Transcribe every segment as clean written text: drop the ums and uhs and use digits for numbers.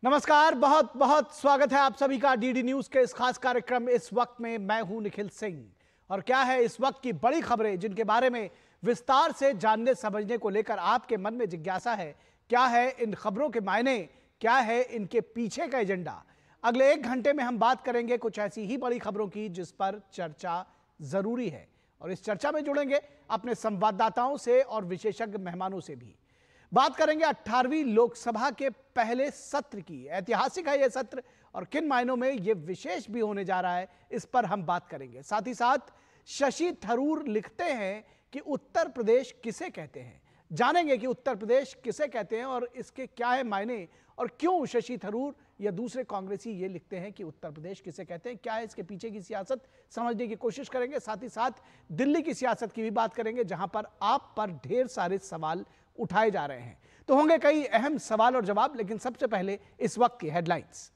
नमस्कार, बहुत बहुत स्वागत है आप सभी का डीडी न्यूज के इस खास कार्यक्रम में। इस वक्त में मैं हूं निखिल सिंह और क्या है इस वक्त की बड़ी खबरें जिनके बारे में विस्तार से जानने समझने को लेकर आपके मन में जिज्ञासा है। क्या है इन खबरों के मायने, क्या है इनके पीछे का एजेंडा। अगले 1 घंटे में हम बात करेंगे कुछ ऐसी ही बड़ी खबरों की जिस पर चर्चा जरूरी है और इस चर्चा में जुड़ेंगे अपने संवाददाताओं से और विशेषज्ञ मेहमानों से भी। बात करेंगे 18वीं लोकसभा के पहले सत्र की। ऐतिहासिक है यह सत्र और किन मायनों में यह विशेष भी होने जा रहा है, इस पर हम बात करेंगे। साथ ही साथ शशि थरूर लिखते हैं कि उत्तर प्रदेश किसे कहते हैं। जानेंगे कि उत्तर प्रदेश किसे कहते हैं और इसके क्या है मायने और क्यों शशि थरूर या दूसरे कांग्रेसी ये लिखते हैं कि उत्तर प्रदेश किसे कहते हैं, क्या है इसके पीछे की सियासत समझने की कोशिश करेंगे। साथ ही साथ दिल्ली की सियासत की भी बात करेंगे जहां पर आप पर ढेर सारे सवाल उठाए जा रहे हैं। तो होंगे कई अहम सवाल और जवाब, लेकिन सबसे पहले इस वक्त की हेडलाइंस।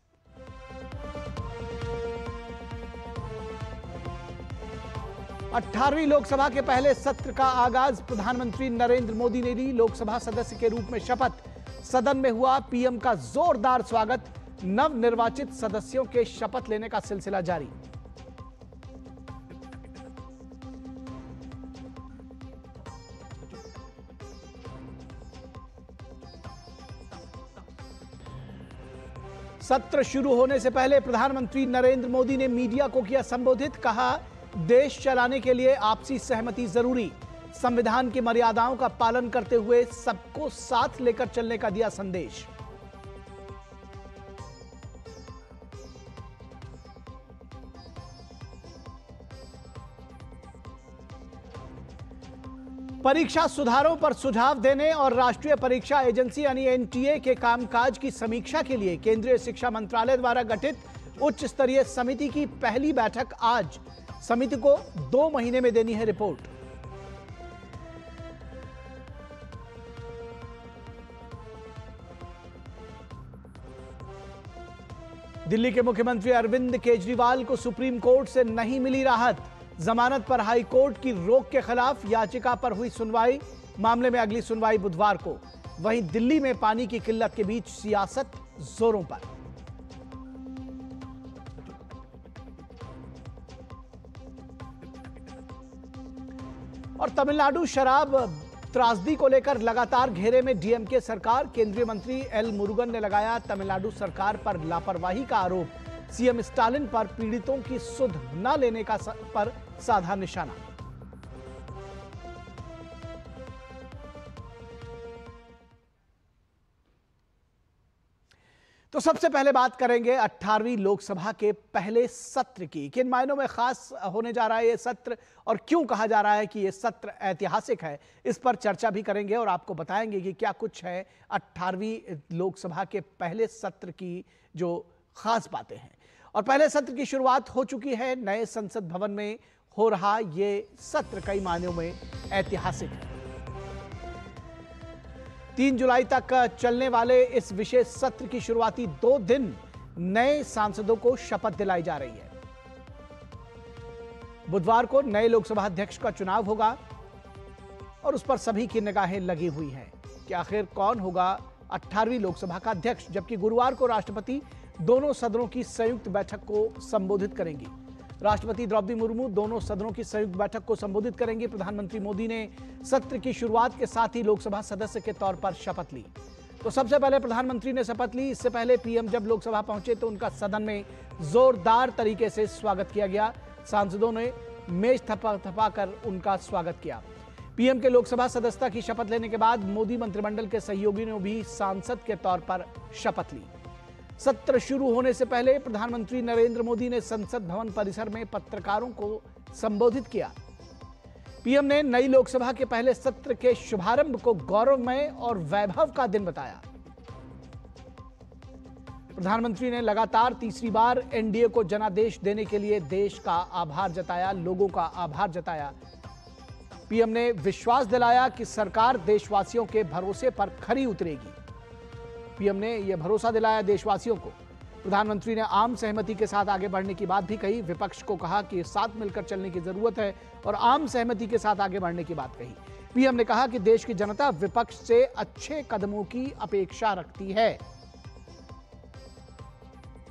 अठारहवीं लोकसभा के पहले सत्र का आगाज। प्रधानमंत्री नरेंद्र मोदी ने ली लोकसभा सदस्य के रूप में शपथ। सदन में हुआ पीएम का जोरदार स्वागत। नवनिर्वाचित सदस्यों के शपथ लेने का सिलसिला जारी। सत्र शुरू होने से पहले प्रधानमंत्री नरेंद्र मोदी ने मीडिया को किया संबोधित। कहा, देश चलाने के लिए आपसी सहमति जरूरी। संविधान की मर्यादाओं का पालन करते हुए सबको साथ लेकर चलने का दिया संदेश। परीक्षा सुधारों पर सुझाव देने और राष्ट्रीय परीक्षा एजेंसी यानी एनटीए के कामकाज की समीक्षा के लिए केंद्रीय शिक्षा मंत्रालय द्वारा गठित उच्च स्तरीय समिति की पहली बैठक आज। समिति को 2 महीने में देनी है रिपोर्ट। दिल्ली के मुख्यमंत्री अरविंद केजरीवाल को सुप्रीम कोर्ट से नहीं मिली राहत। जमानत पर हाई कोर्ट की रोक के खिलाफ याचिका पर हुई सुनवाई। मामले में अगली सुनवाई बुधवार को। वहीं दिल्ली में पानी की किल्लत के बीच सियासत जोरों पर। और तमिलनाडु शराब त्रासदी को लेकर लगातार घेरे में डीएमके सरकार। केंद्रीय मंत्री एल मुरुगन ने लगाया तमिलनाडु सरकार पर लापरवाही का आरोप। सीएम स्टालिन पर पीड़ितों की सुध न लेने का पर साधा निशाना। तो सबसे पहले बात करेंगे 18वीं लोकसभा के पहले सत्र की। किन मायनों में खास होने जा रहा है यह सत्र और क्यों कहा जा रहा है कि यह सत्र ऐतिहासिक है, इस पर चर्चा भी करेंगे और आपको बताएंगे कि क्या कुछ है 18वीं लोकसभा के पहले सत्र की जो खास बातें हैं। और पहले सत्र की शुरुआत हो चुकी है। नए संसद भवन में हो रहा ये सत्र कई मायनों में ऐतिहासिक है। 3 जुलाई तक चलने वाले इस विशेष सत्र की शुरुआती 2 दिन नए सांसदों को शपथ दिलाई जा रही है। बुधवार को नए लोकसभा अध्यक्ष का चुनाव होगा और उस पर सभी की निगाहें लगी हुई हैं कि आखिर कौन होगा 18वीं लोकसभा का अध्यक्ष। जबकि गुरुवार को राष्ट्रपति दोनों सदनों की संयुक्त बैठक को संबोधित करेंगी। राष्ट्रपति द्रौपदी मुर्मू दोनों सदनों की संयुक्त बैठक को संबोधित करेंगी। प्रधानमंत्री मोदी ने सत्र की शुरुआत के साथ ही लोकसभा सदस्य के तौर पर शपथ ली। तो सबसे पहले प्रधानमंत्री ने शपथ ली। इससे पहले पीएम जब लोकसभा पहुंचे तो उनका सदन में जोरदार तरीके से स्वागत किया गया। सांसदों ने मेज थपथपा कर उनका स्वागत किया। पीएम के लोकसभा सदस्यता की शपथ लेने के बाद मोदी मंत्रिमंडल के सहयोगियों ने भी सांसद के तौर पर शपथ ली। सत्र शुरू होने से पहले प्रधानमंत्री नरेंद्र मोदी ने संसद भवन परिसर में पत्रकारों को संबोधित किया। पीएम ने नई लोकसभा के पहले सत्र के शुभारंभ को गौरवमय और वैभव का दिन बताया। प्रधानमंत्री ने लगातार तीसरी बार एनडीए को जनादेश देने के लिए देश का आभार जताया, लोगों का आभार जताया। पीएम ने विश्वास दिलाया कि सरकार देशवासियों के भरोसे पर खरी उतरेगी। पीएम ने यह भरोसा दिलाया देशवासियों को। प्रधानमंत्री ने आम सहमति के साथ आगे बढ़ने की बात भी कही। विपक्ष को कहा कि साथ मिलकर चलने की जरूरत है और आम सहमति के साथ आगे बढ़ने की बात कही। पीएम ने कहा कि देश की जनता विपक्ष से अच्छे कदमों की अपेक्षा रखती है।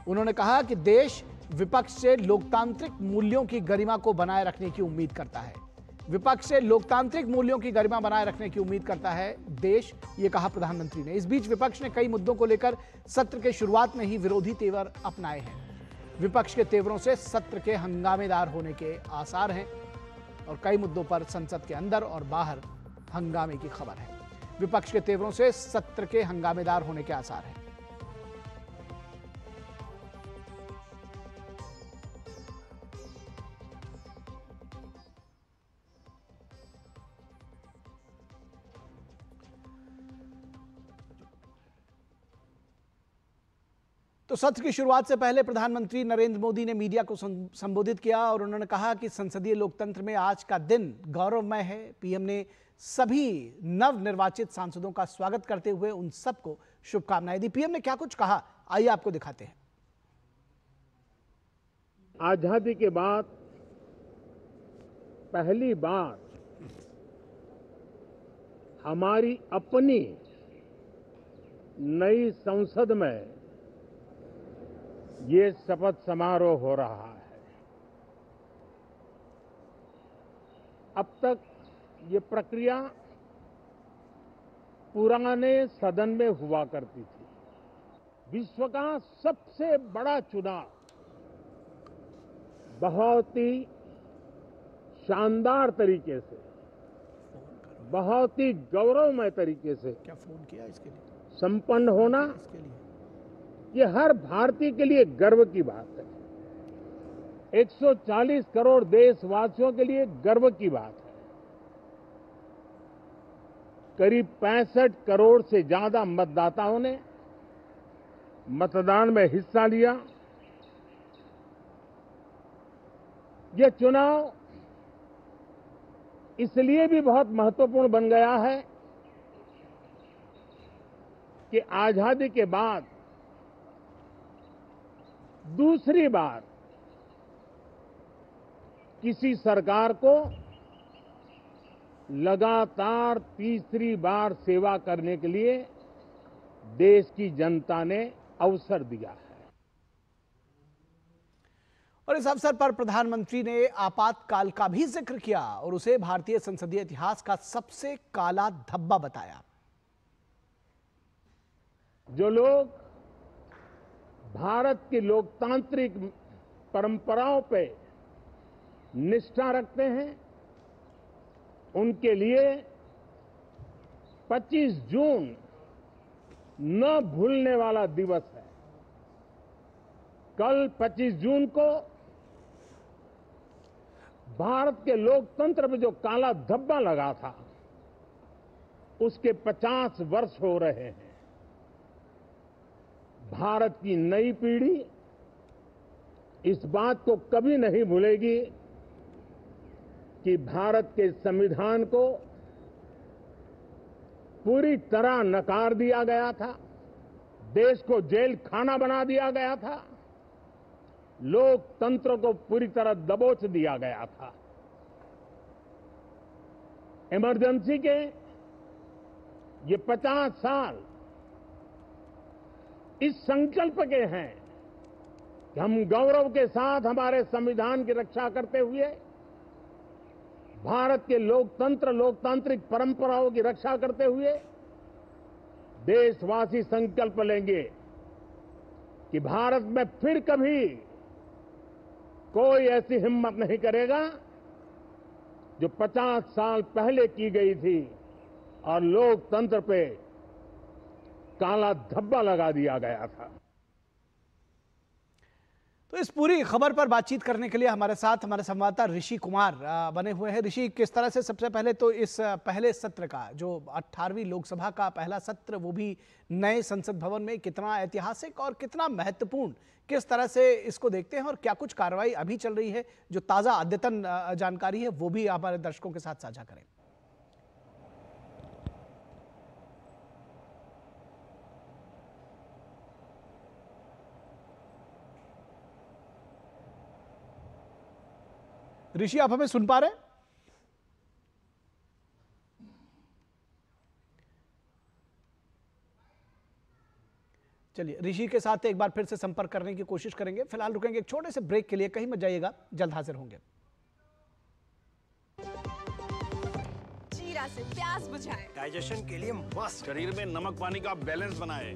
उन्होंने कहा कि देश विपक्ष से लोकतांत्रिक मूल्यों की गरिमा को बनाए रखने की उम्मीद करता है। विपक्ष से लोकतांत्रिक मूल्यों की गरिमा बनाए रखने की उम्मीद करता है देश, ये कहा प्रधानमंत्री ने। इस बीच विपक्ष ने कई मुद्दों को लेकर सत्र के शुरुआत में ही विरोधी तेवर अपनाए हैं। विपक्ष के तेवरों से सत्र के हंगामेदार होने के आसार हैं और कई मुद्दों पर संसद के अंदर और बाहर हंगामे की खबर है। विपक्ष के तेवरों से सत्र के हंगामेदार होने के आसार हैं। तो सत्र की शुरुआत से पहले प्रधानमंत्री नरेंद्र मोदी ने मीडिया को संबोधित किया और उन्होंने कहा कि संसदीय लोकतंत्र में आज का दिन गौरवमय है। पीएम ने सभी नवनिर्वाचित सांसदों का स्वागत करते हुए उन सबको शुभकामनाएं दी। पीएम ने क्या कुछ कहा, आइए आपको दिखाते हैं। आजादी के बाद पहली बार हमारी अपनी नई संसद में ये शपथ समारोह हो रहा है। अब तक ये प्रक्रिया पुराने सदन में हुआ करती थी। विश्व का सबसे बड़ा चुनाव बहुत ही शानदार तरीके से, बहुत ही गौरवमय तरीके से क्या फोन किया इसके लिए संपन्न होना, इसके लिए ये हर भारतीय के लिए गर्व की बात है। 140 करोड़ देशवासियों के लिए गर्व की बात है। करीब 65 करोड़ से ज्यादा मतदाताओं ने मतदान में हिस्सा लिया। यह चुनाव इसलिए भी बहुत महत्वपूर्ण बन गया है कि आजादी के बाद दूसरी बार किसी सरकार को लगातार तीसरी बार सेवा करने के लिए देश की जनता ने अवसर दिया है। और इस अवसर पर प्रधानमंत्री ने आपातकाल का भी जिक्र किया और उसे भारतीय संसदीय इतिहास का सबसे काला धब्बा बताया। जो लोग भारत की लोकतांत्रिक परंपराओं पे निष्ठा रखते हैं, उनके लिए 25 जून न भूलने वाला दिवस है। कल 25 जून को भारत के लोकतंत्र में जो काला धब्बा लगा था, उसके 50 वर्ष हो रहे हैं। भारत की नई पीढ़ी इस बात को कभी नहीं भूलेगी कि भारत के संविधान को पूरी तरह नकार दिया गया था, देश को जेल खाना बना दिया गया था, लोकतंत्र को पूरी तरह दबोच दिया गया था। इमरजेंसी के ये 50 साल इस संकल्प के हैं कि हम गौरव के साथ हमारे संविधान की रक्षा करते हुए, भारत के लोकतंत्र लोकतांत्रिक परंपराओं की रक्षा करते हुए देशवासी संकल्प लेंगे कि भारत में फिर कभी कोई ऐसी हिम्मत नहीं करेगा जो 50 साल पहले की गई थी और लोकतंत्र पे काला धब्बा लगा दिया गया था। तो इस पूरी खबर पर बातचीत करने के लिए हमारे साथ हमारे संवाददाता ऋषि कुमार बने हुए हैं। ऋषि, किस तरह से सबसे पहले तो इस पहले सत्र का जो 18वीं लोकसभा का पहला सत्र, वो भी नए संसद भवन में, कितना ऐतिहासिक और कितना महत्वपूर्ण, किस तरह से इसको देखते हैं और क्या कुछ कार्रवाई अभी चल रही है, जो ताजा अद्यतन जानकारी है वो भी हमारे दर्शकों के साथ साझा करें। ऋषि, आप हमें सुन पा रहे हैं? चलिए, ऋषि के साथ एक बार फिर से संपर्क करने की कोशिश करेंगे। फिलहाल रुकेंगे एक छोटे से ब्रेक के लिए, कहीं मत जाइएगा, जल्द हाजिर होंगे। जीरा से प्यास बुझाएं, डाइजेशन के लिए मस्त, शरीर में नमक पानी का बैलेंस बनाए।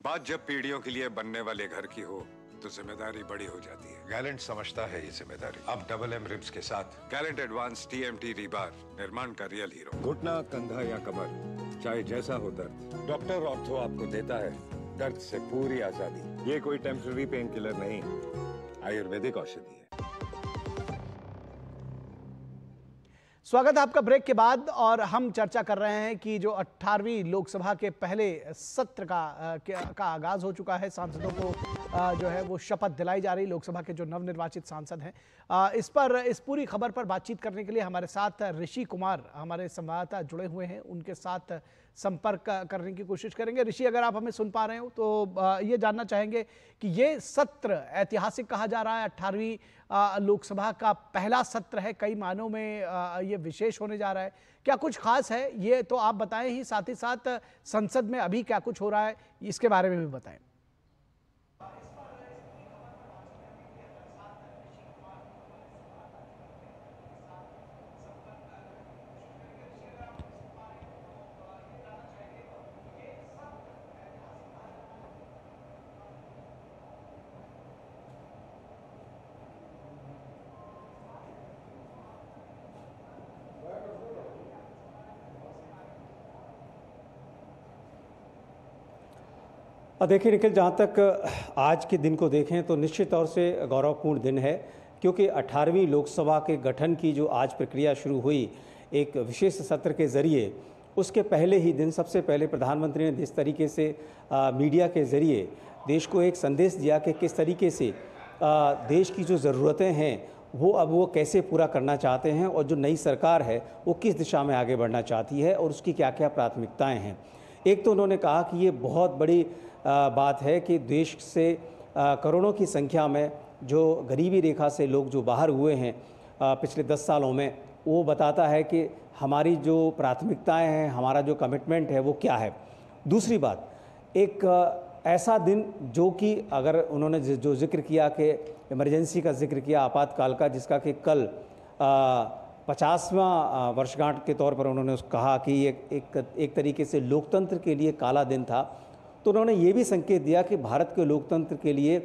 बात जब पीढ़ियों के लिए बनने वाले घर की हो तो जिम्मेदारी बड़ी हो जाती है। गैलेंट समझता है ये जिम्मेदारी। अब डबल एम रिब्स के साथ गैलेंट एडवांस टीएमटी रीबार, निर्माण का रियल हीरो। घुटना, कंधा या कमर, चाहे जैसा हो दर्द, डॉक्टर ऑर्थो आपको देता है दर्द से पूरी आजादी। ये कोई टेम्पररी पेन किलर नहीं, आयुर्वेदिक औषधि है। स्वागत है आपका ब्रेक के बाद, और हम चर्चा कर रहे हैं कि जो 18वीं लोकसभा के पहले सत्र का आगाज हो चुका है। सांसदों को जो है वो शपथ दिलाई जा रही, लोकसभा के जो नवनिर्वाचित सांसद हैं। इस पूरी खबर पर बातचीत करने के लिए हमारे साथ ऋषि कुमार, हमारे संवाददाता, जुड़े हुए हैं। उनके साथ संपर्क करने की कोशिश करेंगे। ऋषि, अगर आप हमें सुन पा रहे हो तो ये जानना चाहेंगे कि ये सत्र ऐतिहासिक कहा जा रहा है। 18वीं लोकसभा का पहला सत्र है, कई मायनों में ये विशेष होने जा रहा है। क्या कुछ खास है ये तो आप बताएं ही, साथ ही साथ संसद में अभी क्या कुछ हो रहा है इसके बारे में भी बताएं। देखिए निखिल, जहाँ तक आज के दिन को देखें तो निश्चित तौर से गौरवपूर्ण दिन है, क्योंकि 18वीं लोकसभा के गठन की जो आज प्रक्रिया शुरू हुई एक विशेष सत्र के ज़रिए, उसके पहले ही दिन सबसे पहले प्रधानमंत्री ने जिस तरीके से मीडिया के ज़रिए देश को एक संदेश दिया कि किस तरीके से देश की जो ज़रूरतें हैं वो कैसे पूरा करना चाहते हैं, और जो नई सरकार है वो किस दिशा में आगे बढ़ना चाहती है और उसकी क्या क्या प्राथमिकताएँ हैं। एक तो उन्होंने कहा कि ये बहुत बड़ी बात है कि देश से करोड़ों की संख्या में जो गरीबी रेखा से लोग जो बाहर हुए हैं पिछले 10 सालों में, वो बताता है कि हमारी जो प्राथमिकताएं हैं, हमारा जो कमिटमेंट है वो क्या है। दूसरी बात, एक ऐसा दिन जो कि अगर उन्होंने जो जिक्र किया कि इमरजेंसी का जिक्र किया, आपातकाल का, जिसका कि कल 50वां वर्षगांठ के तौर पर उन्होंने कहा कि ये एक तरीके से लोकतंत्र के लिए काला दिन था। तो उन्होंने ये भी संकेत दिया कि भारत के लोकतंत्र के लिए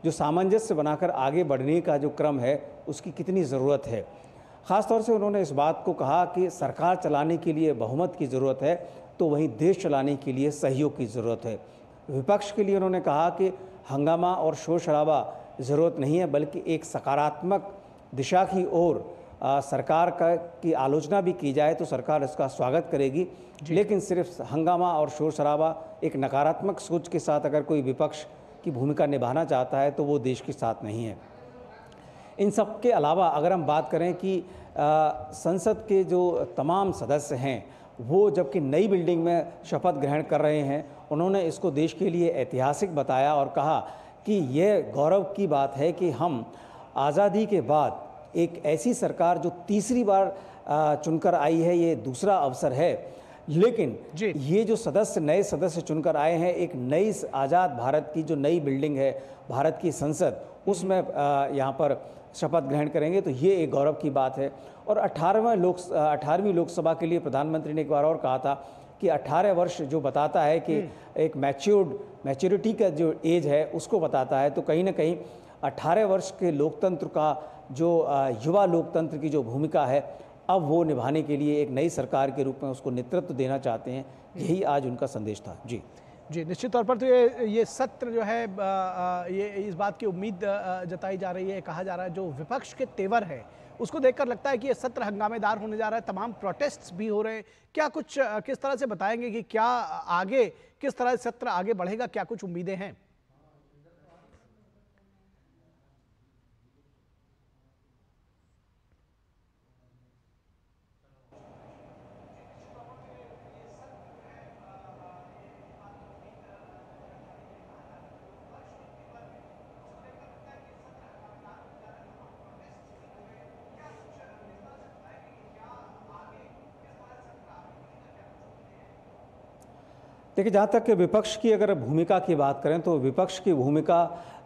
जो सामंजस्य बनाकर आगे बढ़ने का जो क्रम है उसकी कितनी ज़रूरत है। ख़ास तौर से उन्होंने इस बात को कहा कि सरकार चलाने के लिए बहुमत की ज़रूरत है, तो वहीं देश चलाने के लिए सहयोग की ज़रूरत है। विपक्ष के लिए उन्होंने कहा कि हंगामा और शोर शराबा ज़रूरत नहीं है, बल्कि एक सकारात्मक दिशा की ओर सरकार की आलोचना भी की जाए तो सरकार इसका स्वागत करेगी, लेकिन सिर्फ हंगामा और शोर शराबा, एक नकारात्मक सोच के साथ अगर कोई विपक्ष की भूमिका निभाना चाहता है तो वो देश के साथ नहीं है। इन सब के अलावा अगर हम बात करें कि संसद के जो तमाम सदस्य हैं वो जबकि नई बिल्डिंग में शपथ ग्रहण कर रहे हैं, उन्होंने इसको देश के लिए ऐतिहासिक बताया और कहा कि यह गौरव की बात है कि हम आज़ादी के बाद एक ऐसी सरकार जो तीसरी बार चुनकर आई है, ये दूसरा अवसर है, लेकिन ये जो नए सदस्य चुनकर आए हैं, एक नई आज़ाद भारत की जो नई बिल्डिंग है भारत की संसद, उसमें यहाँ पर शपथ ग्रहण करेंगे, तो ये एक गौरव की बात है। और 18वीं लोकसभा के लिए प्रधानमंत्री ने एक बार और कहा था कि 18 वर्ष जो बताता है कि एक मैच्योरिटी का जो एज है उसको बताता है, तो कहीं ना कहीं 18 वर्ष के लोकतंत्र का जो युवा लोकतंत्र की जो भूमिका है, अब वो निभाने के लिए एक नई सरकार के रूप में उसको नेतृत्व देना चाहते हैं। यही आज उनका संदेश था। जी, निश्चित तौर पर तो ये सत्र जो है ये इस बात की उम्मीद जताई जा रही है, कहा जा रहा है जो विपक्ष के तेवर है उसको देखकर लगता है कि ये सत्र हंगामेदार होने जा रहा है, तमाम प्रोटेस्ट्स भी हो रहे हैं। क्या कुछ किस तरह से बताएंगे कि क्या आगे, किस तरह से सत्र आगे बढ़ेगा, क्या कुछ उम्मीदें हैं? देखिए, जहाँ तक विपक्ष की अगर भूमिका की बात करें तो विपक्ष की भूमिका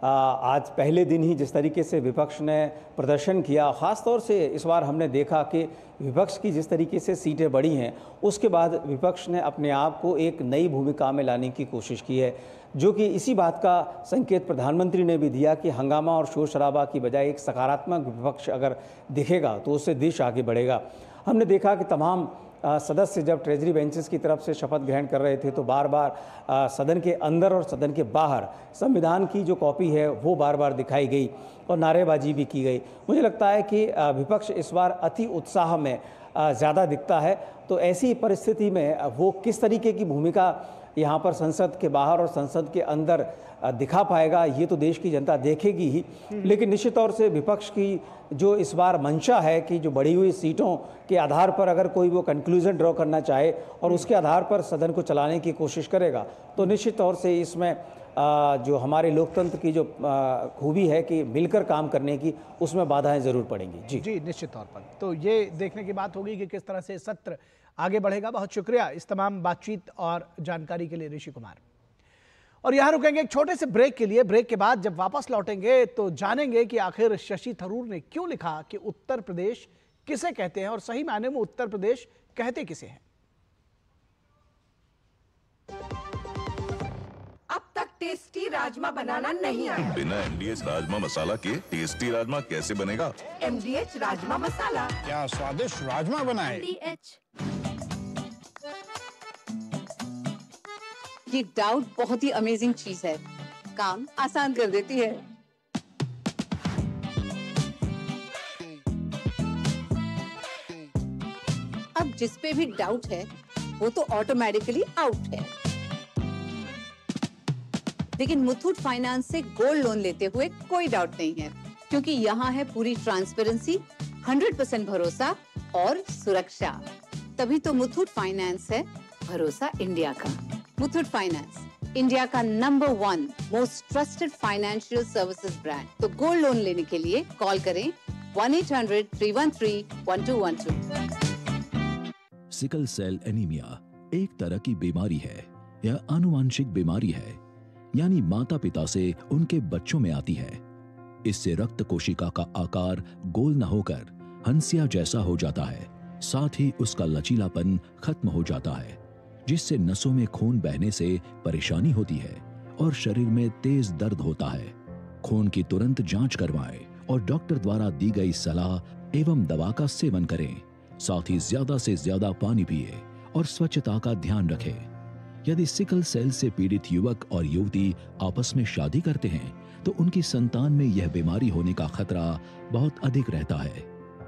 आज पहले दिन ही जिस तरीके से विपक्ष ने प्रदर्शन किया, ख़ास तौर से इस बार हमने देखा कि विपक्ष की जिस तरीके से सीटें बढ़ी हैं, उसके बाद विपक्ष ने अपने आप को एक नई भूमिका में लाने की कोशिश की है, जो कि इसी बात का संकेत प्रधानमंत्री ने भी दिया कि हंगामा और शोर शराबा की बजाय एक सकारात्मक विपक्ष अगर दिखेगा तो उससे देश आगे बढ़ेगा। हमने देखा कि तमाम सदस्य जब ट्रेजरी बेंचेस की तरफ से शपथ ग्रहण कर रहे थे तो बार बार सदन के अंदर और सदन के बाहर संविधान की जो कॉपी है वो बार बार दिखाई गई और नारेबाजी भी की गई। मुझे लगता है कि विपक्ष इस बार अति उत्साह में ज़्यादा दिखता है, तो ऐसी परिस्थिति में वो किस तरीके की भूमिका यहाँ पर संसद के बाहर और संसद के अंदर दिखा पाएगा, ये तो देश की जनता देखेगी ही। लेकिन निश्चित तौर से विपक्ष की जो इस बार मंशा है कि जो बढ़ी हुई सीटों के आधार पर अगर कोई वो कंक्लूजन ड्रॉ करना चाहे और उसके आधार पर सदन को चलाने की कोशिश करेगा, तो निश्चित तौर से इसमें जो हमारे लोकतंत्र की जो खूबी है कि मिलकर काम करने की, उसमें बाधाएं ज़रूर पड़ेंगी। जी निश्चित तौर पर तो ये देखने की बात होगी कि किस तरह से सत्र आगे बढ़ेगा। बहुत शुक्रिया इस तमाम बातचीत और जानकारी के लिए ऋषि कुमार। और यहां रुकेंगे एक छोटे से ब्रेक के लिए। ब्रेक के बाद जब वापस लौटेंगे तो जानेंगे कि आखिर शशि थरूर ने क्यों लिखा कि उत्तर प्रदेश किसे कहते हैं और सही मायने में उत्तर प्रदेश कहते किसे हैं। अब तक टेस्टी राजमा बनाना नहीं आया। बिना MDH राजमा मसाला के टेस्टी राजमा कैसे बनेगा? MDH राजमा मसाला। क्या स्वादिष्ट राजमा बनाए। ये डाउट बहुत ही अमेजिंग चीज है, काम आसान कर देती है। अब जिस पे भी डाउट है वो तो ऑटोमेटिकली आउट है। लेकिन मुथूट फाइनेंस से गोल्ड लोन लेते हुए कोई डाउट नहीं है, क्योंकि यहाँ है पूरी ट्रांसपेरेंसी, 100% भरोसा और सुरक्षा। तभी तो मुथूट फाइनेंस है भरोसा इंडिया का। मुथूट फाइनेंस, इंडिया का number 1 most trusted financial services brand. तो गोल्ड लोन लेने के लिए कॉल करें 1-800-313-1212। सिकल सेल एनीमिया एक तरह की बीमारी है। यह आनुवंशिक बीमारी है, यानी माता पिता से उनके बच्चों में आती है। इससे रक्त कोशिका का आकार गोल न होकर हंसिया जैसा हो जाता है, साथ ही उसका लचीलापन खत्म हो जाता है, जिससे नसों में खून बहने से परेशानी होती है और शरीर में तेज दर्द होता है। खून की तुरंत जांच करवाएं और डॉक्टर द्वारा दी गई सलाह एवं दवा का सेवन करें। साथ ही ज्यादा से ज्यादा पानी पिए और स्वच्छता का ध्यान रखें। यदि सिकल सेल से पीड़ित युवक और युवती आपस में शादी करते हैं तो उनकी संतान में यह बीमारी होने का खतरा बहुत अधिक रहता है।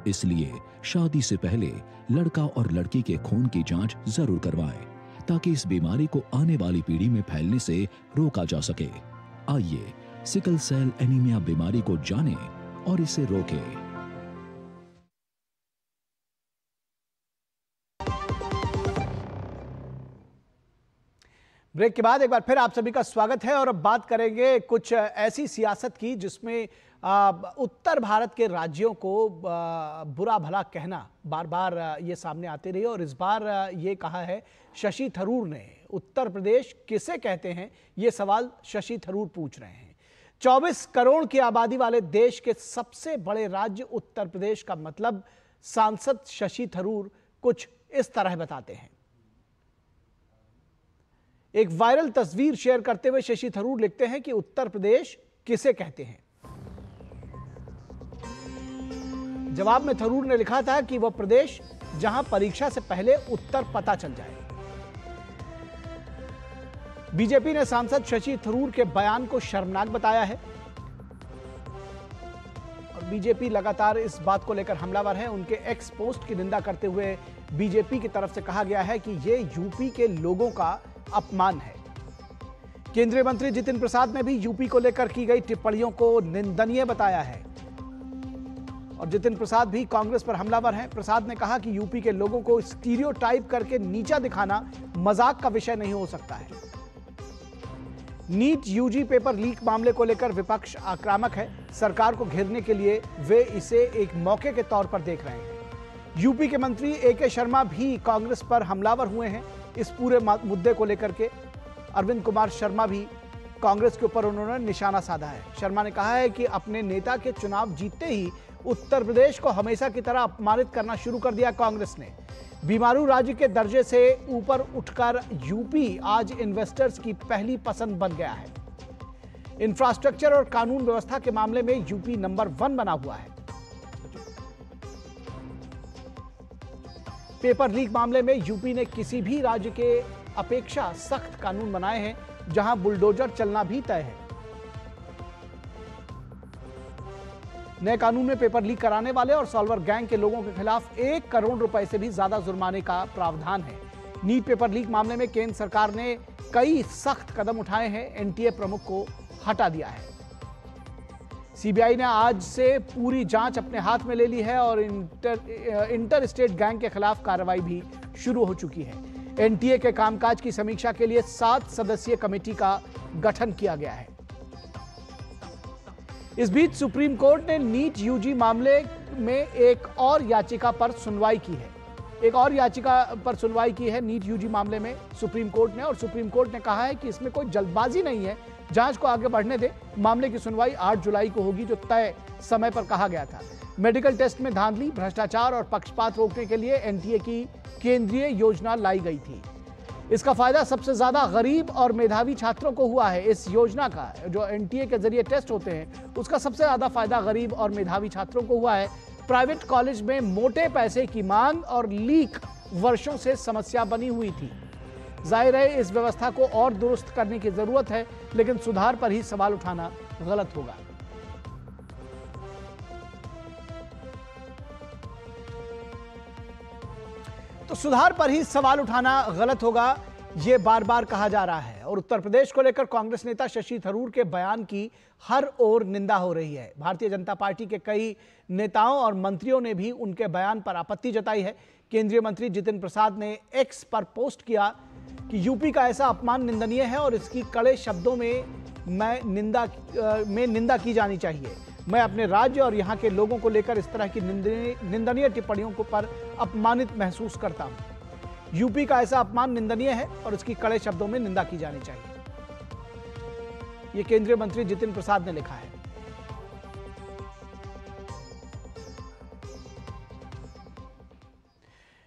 इसलिए शादी से पहले लड़का और लड़की के खून की जांच जरूर करवाएं, ताकि इस बीमारी को आने वाली पीढ़ी में फैलने से रोका जा सके। आइए सिकल सेल एनीमिया बीमारी को जानें और इसे रोकें। ब्रेक के बाद एक बार फिर आप सभी का स्वागत है और अब बात करेंगे कुछ ऐसी सियासत की जिसमें उत्तर भारत के राज्यों को बुरा भला कहना बार बार ये सामने आते रही और इस बार ये कहा है शशि थरूर ने। उत्तर प्रदेश किसे कहते हैं, ये सवाल शशि थरूर पूछ रहे हैं। 24 करोड़ की आबादी वाले देश के सबसे बड़े राज्य उत्तर प्रदेश का मतलब सांसद शशि थरूर कुछ इस तरह बताते हैं। एक वायरल तस्वीर शेयर करते हुए शशि थरूर लिखते हैं कि उत्तर प्रदेश किसे कहते हैं। जवाब में थरूर ने लिखा था कि वह प्रदेश जहां परीक्षा से पहले उत्तर पता चल जाए। बीजेपी ने सांसद शशि थरूर के बयान को शर्मनाक बताया है और बीजेपी लगातार इस बात को लेकर हमलावर है। उनके एक्स पोस्ट की निंदा करते हुए बीजेपी की तरफ से कहा गया है कि यह यूपी के लोगों का अपमान है। केंद्रीय मंत्री जितिन प्रसाद ने भी यूपी को लेकर की गई टिप्पणियों को निंदनीय बताया है और जितिन प्रसाद भी कांग्रेस पर हमलावर हैं। प्रसाद ने कहा कि यूपी के लोगों को स्टीरियोटाइप करके नीचा दिखाना मजाक का विषय नहीं हो सकता है। नीट यूजी पेपर लीक मामले को लेकर विपक्ष आक्रामक है। सरकार को घेरने के लिए वे इसे एक मौके के तौर पर देख रहे हैं। यूपी के मंत्री AK शर्मा भी कांग्रेस पर हमलावर हुए हैं इस पूरे मुद्दे को लेकर के। अरविंद कुमार शर्मा भी कांग्रेस के ऊपर उन्होंने निशाना साधा है। शर्मा ने कहा है कि अपने नेता के चुनाव जीतते ही उत्तर प्रदेश को हमेशा की तरह अपमानित करना शुरू कर दिया कांग्रेस ने। बीमारू राज्य के दर्जे से ऊपर उठकर यूपी आज इन्वेस्टर्स की पहली पसंद बन गया है। इंफ्रास्ट्रक्चर और कानून व्यवस्था के मामले में यूपी नंबर 1 बना हुआ है। पेपर लीक मामले में यूपी ने किसी भी राज्य के अपेक्षा सख्त कानून बनाए हैं, जहां बुलडोजर चलना भी तय है। नए कानून में पेपर लीक कराने वाले और सॉल्वर गैंग के लोगों के खिलाफ 1 करोड़ रुपए से भी ज्यादा जुर्माने का प्रावधान है। नीट पेपर लीक मामले में केंद्र सरकार ने कई सख्त कदम उठाए हैं। एनटीए प्रमुख को हटा दिया है। सीबीआई ने आज से पूरी जांच अपने हाथ में ले ली है और इंटर स्टेट गैंग के खिलाफ कार्रवाई भी शुरू हो चुकी है। एनटीए के कामकाज की समीक्षा के लिए 7 सदस्यीय कमेटी का गठन किया गया है। इस बीच सुप्रीम कोर्ट ने नीट यूजी मामले में एक और याचिका पर सुनवाई की है। नीट यूजी मामले में सुप्रीम कोर्ट ने, और सुप्रीम कोर्ट ने कहा है कि इसमें कोई जल्दबाजी नहीं है, जांच को आगे बढ़ने दे। मामले की सुनवाई 8 जुलाई को होगी, जो तय समय पर कहा गया था। मेडिकल टेस्ट में धांधली, भ्रष्टाचार और पक्षपात रोकने के लिए एनटीए की केंद्रीय योजना लाई गई थी। इसका फायदा सबसे ज्यादा गरीब और मेधावी छात्रों को हुआ है। इस योजना का, जो एनटीए के जरिए टेस्ट होते हैं, उसका सबसे ज्यादा फायदा गरीब और मेधावी छात्रों को हुआ है। प्राइवेट कॉलेज में मोटे पैसे की मांग और लीक वर्षों से समस्या बनी हुई थी। जाहिर है इस व्यवस्था को और दुरुस्त करने की जरूरत है, लेकिन सुधार पर ही सवाल उठाना गलत होगा। तो सुधार पर ही सवाल उठाना गलत होगा, यह बार बार कहा जा रहा है। और उत्तर प्रदेश को लेकर कांग्रेस नेता शशि थरूर के बयान की हर ओर निंदा हो रही है। भारतीय जनता पार्टी के कई नेताओं और मंत्रियों ने भी उनके बयान पर आपत्ति जताई है। केंद्रीय मंत्री जितिन प्रसाद ने एक्स पर पोस्ट किया कि यूपी का ऐसा अपमान निंदनीय है और इसकी कड़े शब्दों में निंदा की जानी चाहिए। मैं अपने राज्य और यहाँ के लोगों को लेकर इस तरह की निंदनीय टिप्पणियों को पर अपमानित महसूस करता हूं। यूपी का ऐसा अपमान निंदनीय है और इसकी कड़े शब्दों में निंदा की जानी चाहिए, यह केंद्रीय मंत्री जितिन प्रसाद ने लिखा है।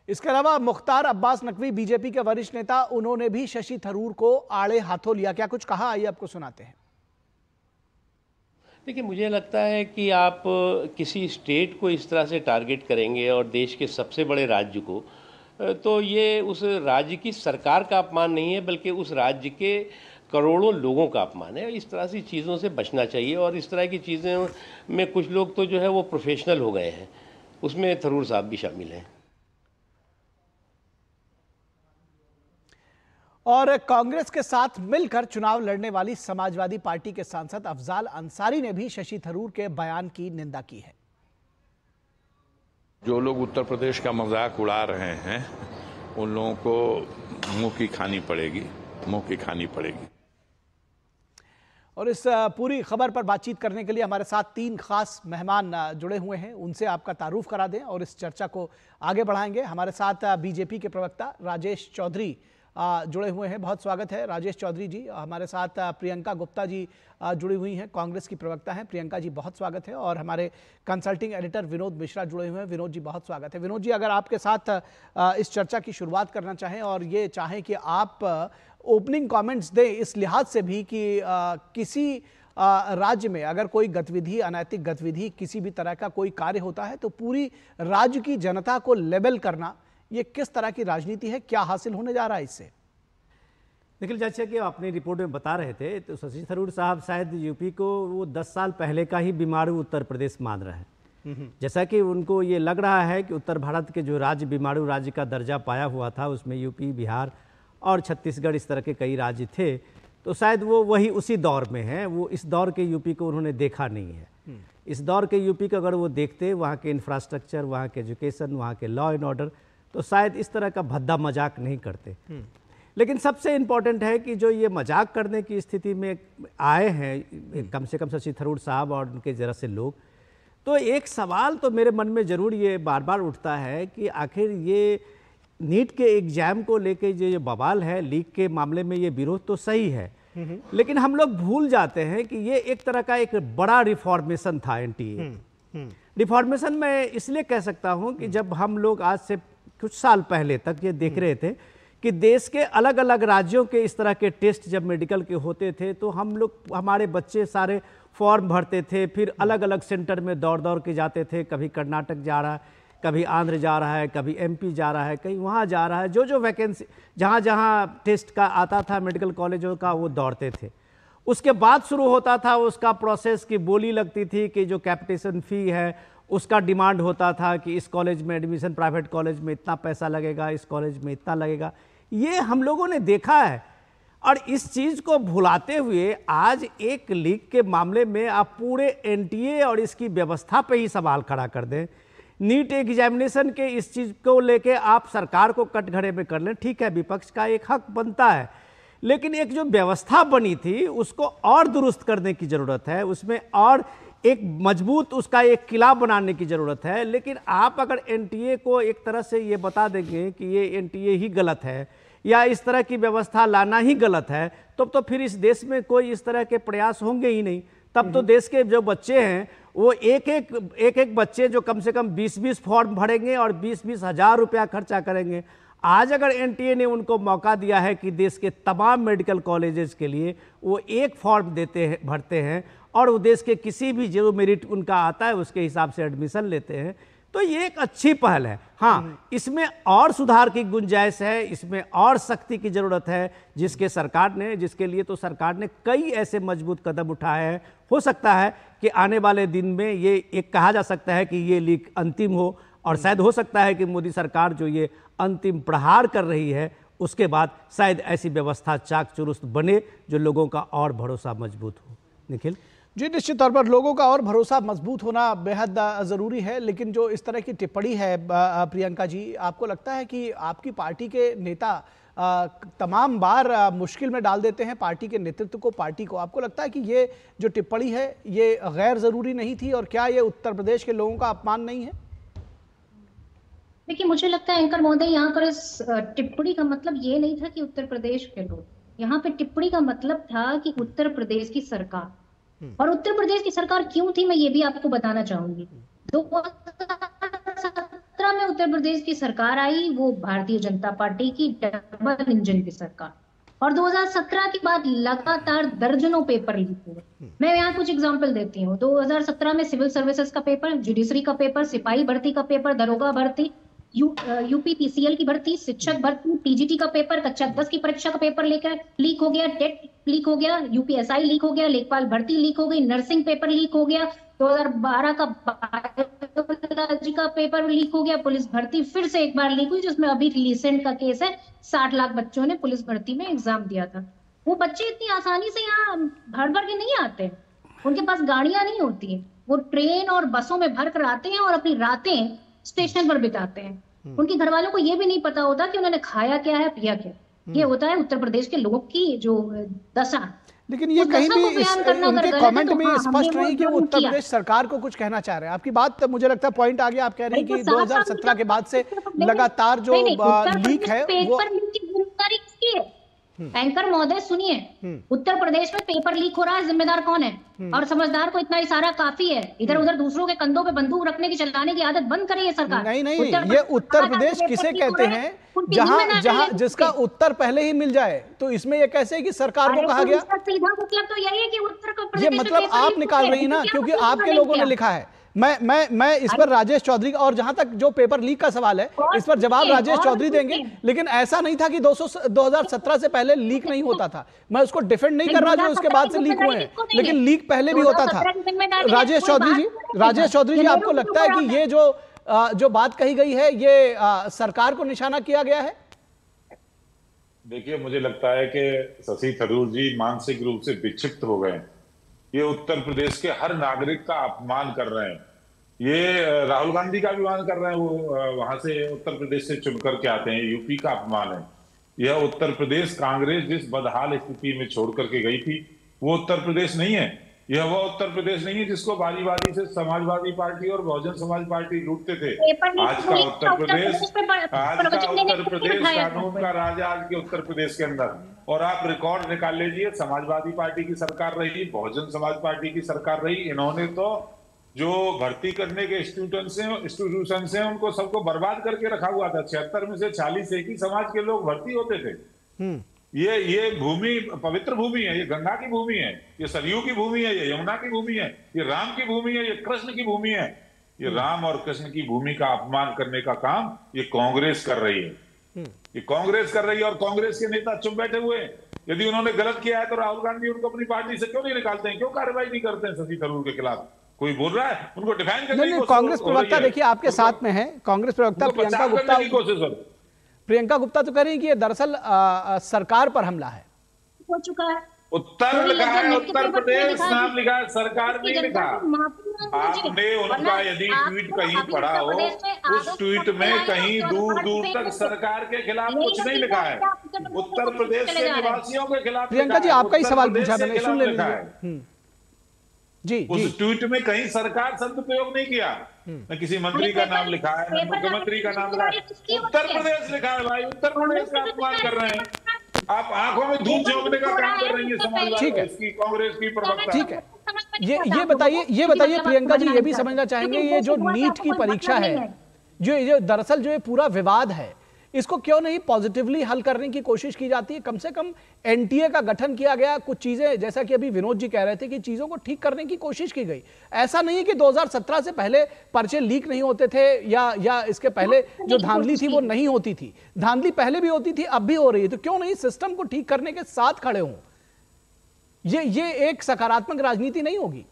इसके अलावा मुख्तार अब्बास नकवी बीजेपी के वरिष्ठ नेता, उन्होंने भी शशि थरूर को आड़े हाथों लिया। क्या कुछ कहा, आइए आपको सुनाते हैं। देखिए, मुझे लगता है कि आप किसी स्टेट को इस तरह से टारगेट करेंगे और देश के सबसे बड़े राज्य को, तो ये उस राज्य की सरकार का अपमान नहीं है, बल्कि उस राज्य के करोड़ों लोगों का अपमान है। इस तरह की चीज़ों से बचना चाहिए। और इस तरह की चीज़ों में कुछ लोग तो जो है वो प्रोफेशनल हो गए हैं, उसमें थरूर साहब भी शामिल हैं। और कांग्रेस के साथ मिलकर चुनाव लड़ने वाली समाजवादी पार्टी के सांसद अफजाल अंसारी ने भी शशि थरूर के बयान की निंदा की है। जो लोग उत्तर प्रदेश का मजाक उड़ा रहे हैं, उन लोगों को मुंह की खानी पड़ेगी। और इस पूरी खबर पर बातचीत करने के लिए हमारे साथ 3 खास मेहमान जुड़े हुए हैं। उनसे आपका तारुफ करा दें और इस चर्चा को आगे बढ़ाएंगे। हमारे साथ बीजेपी के प्रवक्ता राजेश चौधरी जुड़े हुए हैं। बहुत स्वागत है राजेश चौधरी जी। हमारे साथ प्रियंका गुप्ता जी जुड़ी हुई हैं, कांग्रेस की प्रवक्ता हैं। प्रियंका जी बहुत स्वागत है। और हमारे कंसल्टिंग एडिटर विनोद मिश्रा जुड़े हुए हैं। विनोद जी बहुत स्वागत है। विनोद जी, अगर आपके साथ इस चर्चा की शुरुआत करना चाहें और ये चाहें कि आप ओपनिंग कमेंट्स दें इस लिहाज से भी कि किसी राज्य में अगर कोई गतिविधि, अनैतिक गतिविधि, किसी भी तरह का कोई कार्य होता है तो पूरी राज्य की जनता को लेबल करना, ये किस तरह की राजनीति है, क्या हासिल होने जा रहा है इससे? निखिल, जैसे कि अपनी रिपोर्ट में बता रहे थे, तो शशि थरूर साहब शायद यूपी को वो 10 साल पहले का ही बीमारू उत्तर प्रदेश मान रहे हैं। जैसा कि उनको ये लग रहा है कि उत्तर भारत के जो राज्य बीमारू राज्य का दर्जा पाया हुआ था, उसमें यूपी, बिहार और छत्तीसगढ़ इस तरह के कई राज्य थे, तो शायद वो वही उसी दौर में हैं। वो इस दौर के यूपी को उन्होंने देखा नहीं है। इस दौर के यूपी को अगर वो देखते, वहाँ के इंफ्रास्ट्रक्चर, वहाँ के एजुकेशन, वहाँ के लॉ एंड ऑर्डर, तो शायद इस तरह का भद्दा मजाक नहीं करते। लेकिन सबसे इम्पॉर्टेंट है कि जो ये मजाक करने की स्थिति में आए हैं, कम से कम शशि थरूर साहब और उनके जरा से लोग, तो एक सवाल तो मेरे मन में ज़रूर ये बार बार उठता है कि आखिर ये नीट के एग्जाम को लेके जो ये बवाल है, लीक के मामले में ये विरोध तो सही है, लेकिन हम लोग भूल जाते हैं कि ये एक तरह का एक बड़ा रिफॉर्मेशन था एनटीए। रिफॉर्मेशन मैं इसलिए कह सकता हूं कि जब हम लोग आज से कुछ साल पहले तक ये देख रहे थे कि देश के अलग अलग राज्यों के इस तरह के टेस्ट जब मेडिकल के होते थे तो हम लोग, हमारे बच्चे सारे फॉर्म भरते थे, फिर अलग अलग सेंटर में दौड़ दौड़ के जाते थे। कभी कर्नाटक जा रहा है, कभी आंध्र जा रहा है, कभी एमपी जा रहा है, कहीं वहाँ जा रहा है। जो वैकेंसी जहाँ जहाँ टेस्ट का आता था मेडिकल कॉलेजों का, वो दौड़ते थे। उसके बाद शुरू होता था उसका प्रोसेस की बोली लगती थी कि जो कैपिटेशन फ़ी है उसका डिमांड होता था कि इस कॉलेज में एडमिशन, प्राइवेट कॉलेज में इतना पैसा लगेगा, इस कॉलेज में इतना लगेगा। ये हम लोगों ने देखा है और इस चीज़ को भुलाते हुए आज एक लीक के मामले में आप पूरे एनटीए और इसकी व्यवस्था पे ही सवाल खड़ा कर दें। नीट एग्जामिनेशन के इस चीज़ को लेके आप सरकार को कटघरे में कर लें, ठीक है, विपक्ष का एक हक बनता है, लेकिन एक जो व्यवस्था बनी थी उसको और दुरुस्त करने की ज़रूरत है, उसमें और एक मजबूत उसका एक किला बनाने की ज़रूरत है। लेकिन आप अगर एनटीए को एक तरह से ये बता देंगे कि ये एनटीए ही गलत है या इस तरह की व्यवस्था लाना ही गलत है, तो फिर इस देश में कोई इस तरह के प्रयास होंगे ही नहीं। तब तो देश के जो बच्चे हैं वो एक बच्चे जो कम से कम 20-20 फॉर्म भरेंगे और 20-20 हज़ार रुपया खर्चा करेंगे। आज अगर एनटीए ने उनको मौका दिया है कि देश के तमाम मेडिकल कॉलेजेस के लिए वो एक फॉर्म भरते हैं और वो देश के किसी भी जो मेरिट उनका आता है उसके हिसाब से एडमिशन लेते हैं, तो ये एक अच्छी पहल है। हाँ, इसमें और सुधार की गुंजाइश है, इसमें और सख्ती की ज़रूरत है, जिसके लिए तो सरकार ने कई ऐसे मजबूत कदम उठाए हैं। हो सकता है कि आने वाले दिन में ये एक कहा जा सकता है कि ये लीक अंतिम हो और शायद हो सकता है कि मोदी सरकार जो ये अंतिम प्रहार कर रही है उसके बाद शायद ऐसी व्यवस्था चाक चुरुस्त बने जो लोगों का और भरोसा मजबूत हो। निखिल जी, निश्चित तौर पर लोगों का और भरोसा मजबूत होना बेहद ज़रूरी है, लेकिन जो इस तरह की टिप्पणी है प्रियंका जी, आपको लगता है कि आपकी पार्टी के नेता तमाम बार मुश्किल में डाल देते हैं पार्टी के नेतृत्व को, पार्टी को? आपको लगता है कि ये जो टिप्पणी है ये गैर ज़रूरी नहीं थी और क्या ये उत्तर प्रदेश के लोगों का अपमान नहीं है? देखिए, मुझे लगता है एंकर महोदय, यहाँ पर इस टिप्पणी का मतलब ये नहीं था कि उत्तर प्रदेश के लोग, यहाँ पे टिप्पणी का मतलब था कि उत्तर प्रदेश की सरकार। और उत्तर प्रदेश की सरकार क्यों थी, मैं ये भी आपको बताना चाहूंगी। 2017 में उत्तर प्रदेश की सरकार आई, वो भारतीय जनता पार्टी की डबल इंजन की सरकार, और 2017 के बाद लगातार दर्जनों पेपर लीक हुए। मैं यहाँ कुछ एग्जांपल देती हूँ। 2017 में सिविल सर्विसेज का पेपर, जुडिशरी का पेपर, सिपाही भर्ती का पेपर, दरोगा भर्ती, यूपी पीसीएल की भर्ती, शिक्षक भर्ती, टीजीटी का पेपर, कक्षा 10 की परीक्षा का पेपर लेकर लीक हो गया, टेट लीक हो गया, यूपीएसआई लीक हो गया, लेखपाल भर्ती लीक हो गई, नर्सिंग पेपर लीक हो गया, 2012 का बायोलॉजी का पेपर लीक हो गया, पुलिस भर्ती फिर से एक बार लीक हुई, जिसमें अभी रिसेंट का केस है, 60 लाख बच्चों ने पुलिस भर्ती में एग्जाम दिया था। वो बच्चे इतनी आसानी से यहाँ भर भर के नहीं आते, उनके पास गाड़ियां नहीं होती, वो ट्रेन और बसों में भर कर आते हैं और अपनी रातें स्टेशन पर बिताते हैं। उनके घर वालों को ये भी नहीं पता होता कि उन्होंने खाया क्या है, पिया क्या। ये होता है उत्तर प्रदेश के लोगों की जो दशा। लेकिन ये कहीं भी उनके कमेंट में स्पष्ट नहीं कि वो उत्तर प्रदेश सरकार को कुछ कहना चाह रहे हैं। आपकी बात मुझे लगता है पॉइंट आ गया। आप कह रहे हैं कि 2017 के बाद से लगातार जो लीक है वो एंकर महोदय सुनिए, उत्तर प्रदेश में पेपर लीक हो रहा है, जिम्मेदार कौन है? और समझदार को इतना इशारा काफी है। इधर उधर दूसरों के कंधों पे बंदूक रखने की, चलाने की आदत बंद करिए सरकार। नहीं, ये उत्तर प्रदेश किसे कहते हैं जहां जिसका उत्तर पहले ही मिल जाए, तो इसमें ये कैसे कि सरकार को कहा गया? सीधा मतलब तो यही है कि उत्तर प्रदेश, ये मतलब आप निकाल रही ना, क्योंकि आपके लोगों ने लिखा है। मैं इस पर राजेश चौधरी, और जहां तक जो पेपर लीक का सवाल है इस पर जवाब राजेश चौधरी देंगे। लेकिन ऐसा नहीं था कि 2017 से पहले लीक नहीं होता था। मैं उसको डिफेंड नहीं कर रहा जो उसके बाद से लीक हुए हैं, लेकिन लीक पहले भी होता था। राजेश चौधरी जी, आपको लगता है कि ये जो बात कही गई है ये सरकार को निशाना किया गया है? देखिए, मुझे लगता है कि शशि थरूर जी मानसिक रूप से विक्षिप्त हो गए। ये उत्तर प्रदेश के हर नागरिक का अपमान कर रहे हैं। ये राहुल गांधी का अपमान कर रहे हैं, वो वहां से उत्तर प्रदेश से चुन करके आते हैं। यूपी का अपमान है। यह उत्तर प्रदेश कांग्रेस जिस बदहाल स्थिति में छोड़ करके गई थी वो उत्तर प्रदेश नहीं है। यह वो उत्तर प्रदेश नहीं है जिसको बाजी से समाजवादी पार्टी और बहुजन समाज पार्टी लूटते थे। आज का उत्तर प्रदेश कानून का राज आज के उत्तर प्रदेश के अंदर। और आप रिकॉर्ड निकाल लीजिए, समाजवादी पार्टी की सरकार रही, बहुजन समाज पार्टी की सरकार रही, इन्होंने तो जो भर्ती करने के इंस्टीट्यूशन से उनको सबको बर्बाद करके रखा हुआ था। 76 में से 40 एक ही समाज के लोग भर्ती होते थे। ये भूमि पवित्र भूमि है, ये गंगा की भूमि है, ये सरयू की भूमि है, ये यमुना की भूमि है, ये राम की भूमि है, ये कृष्ण की भूमि है। ये राम और कृष्ण की भूमि का अपमान करने का काम ये कांग्रेस कर रही है। ये कांग्रेस कर रही है और कांग्रेस के नेता चुप बैठे हुए हैं। यदि उन्होंने गलत किया है तो राहुल गांधी उनको अपनी पार्टी से क्यों नहीं निकालते हैं, क्यों कार्रवाई नहीं करते हैं शशि थरूर के खिलाफ? कोई बोल रहा है उनको डिफाइन करने की कोशिश? कांग्रेस प्रवक्ता देखिए आपके साथ में है, कांग्रेस प्रवक्ता प्रियंका गुप्ता तो कह रही है कि ये दरअसल सरकार पर हमला है। हो चुका है, उत्तर लिखा है, उत्तर प्रदेश नाम लिखा है, सरकार नहीं लिखा। आपने उनका यदि ट्वीट कहीं पढ़ा हो, उस ट्वीट में कहीं दूर दूर तक सरकार के खिलाफ कुछ नहीं लिखा है, उत्तर प्रदेश के निवासियों के खिलाफ। प्रियंका जी आपका ही सवाल पूछा मैंने, सुन ले जी। उस ट्वीट में कहीं सरकार शब्द प्रयोग नहीं किया, न किसी मंत्री का नाम लिखा है, न मुख्यमंत्री का नाम लिखा है, उत्तर प्रदेश लिखा है। भाई उत्तर प्रदेश का अपमान कर रहे हैं आप, आंखों में धूल झोंकने का काम कर रही है समाजवादी कांग्रेस की प्रवक्ता। ठीक है, ये बताइए प्रियंका जी, ये भी समझना चाहेंगे ये जो नीट की परीक्षा है, जो दरअसल जो ये पूरा विवाद है, इसको क्यों नहीं पॉजिटिवली हल करने की कोशिश की जाती है? कम से कम एनटीए का गठन किया गया, कुछ चीजें जैसा कि अभी विनोद जी कह रहे थे कि चीजों को ठीक करने की कोशिश की गई। ऐसा नहीं है कि 2017 से पहले पर्चे लीक नहीं होते थे या इसके पहले जो धांधली थी वो नहीं होती थी। धांधली पहले भी होती थी, अब भी हो रही है, तो क्यों नहीं सिस्टम को ठीक करने के साथ खड़े हों? ये एक सकारात्मक राजनीति नहीं होगी?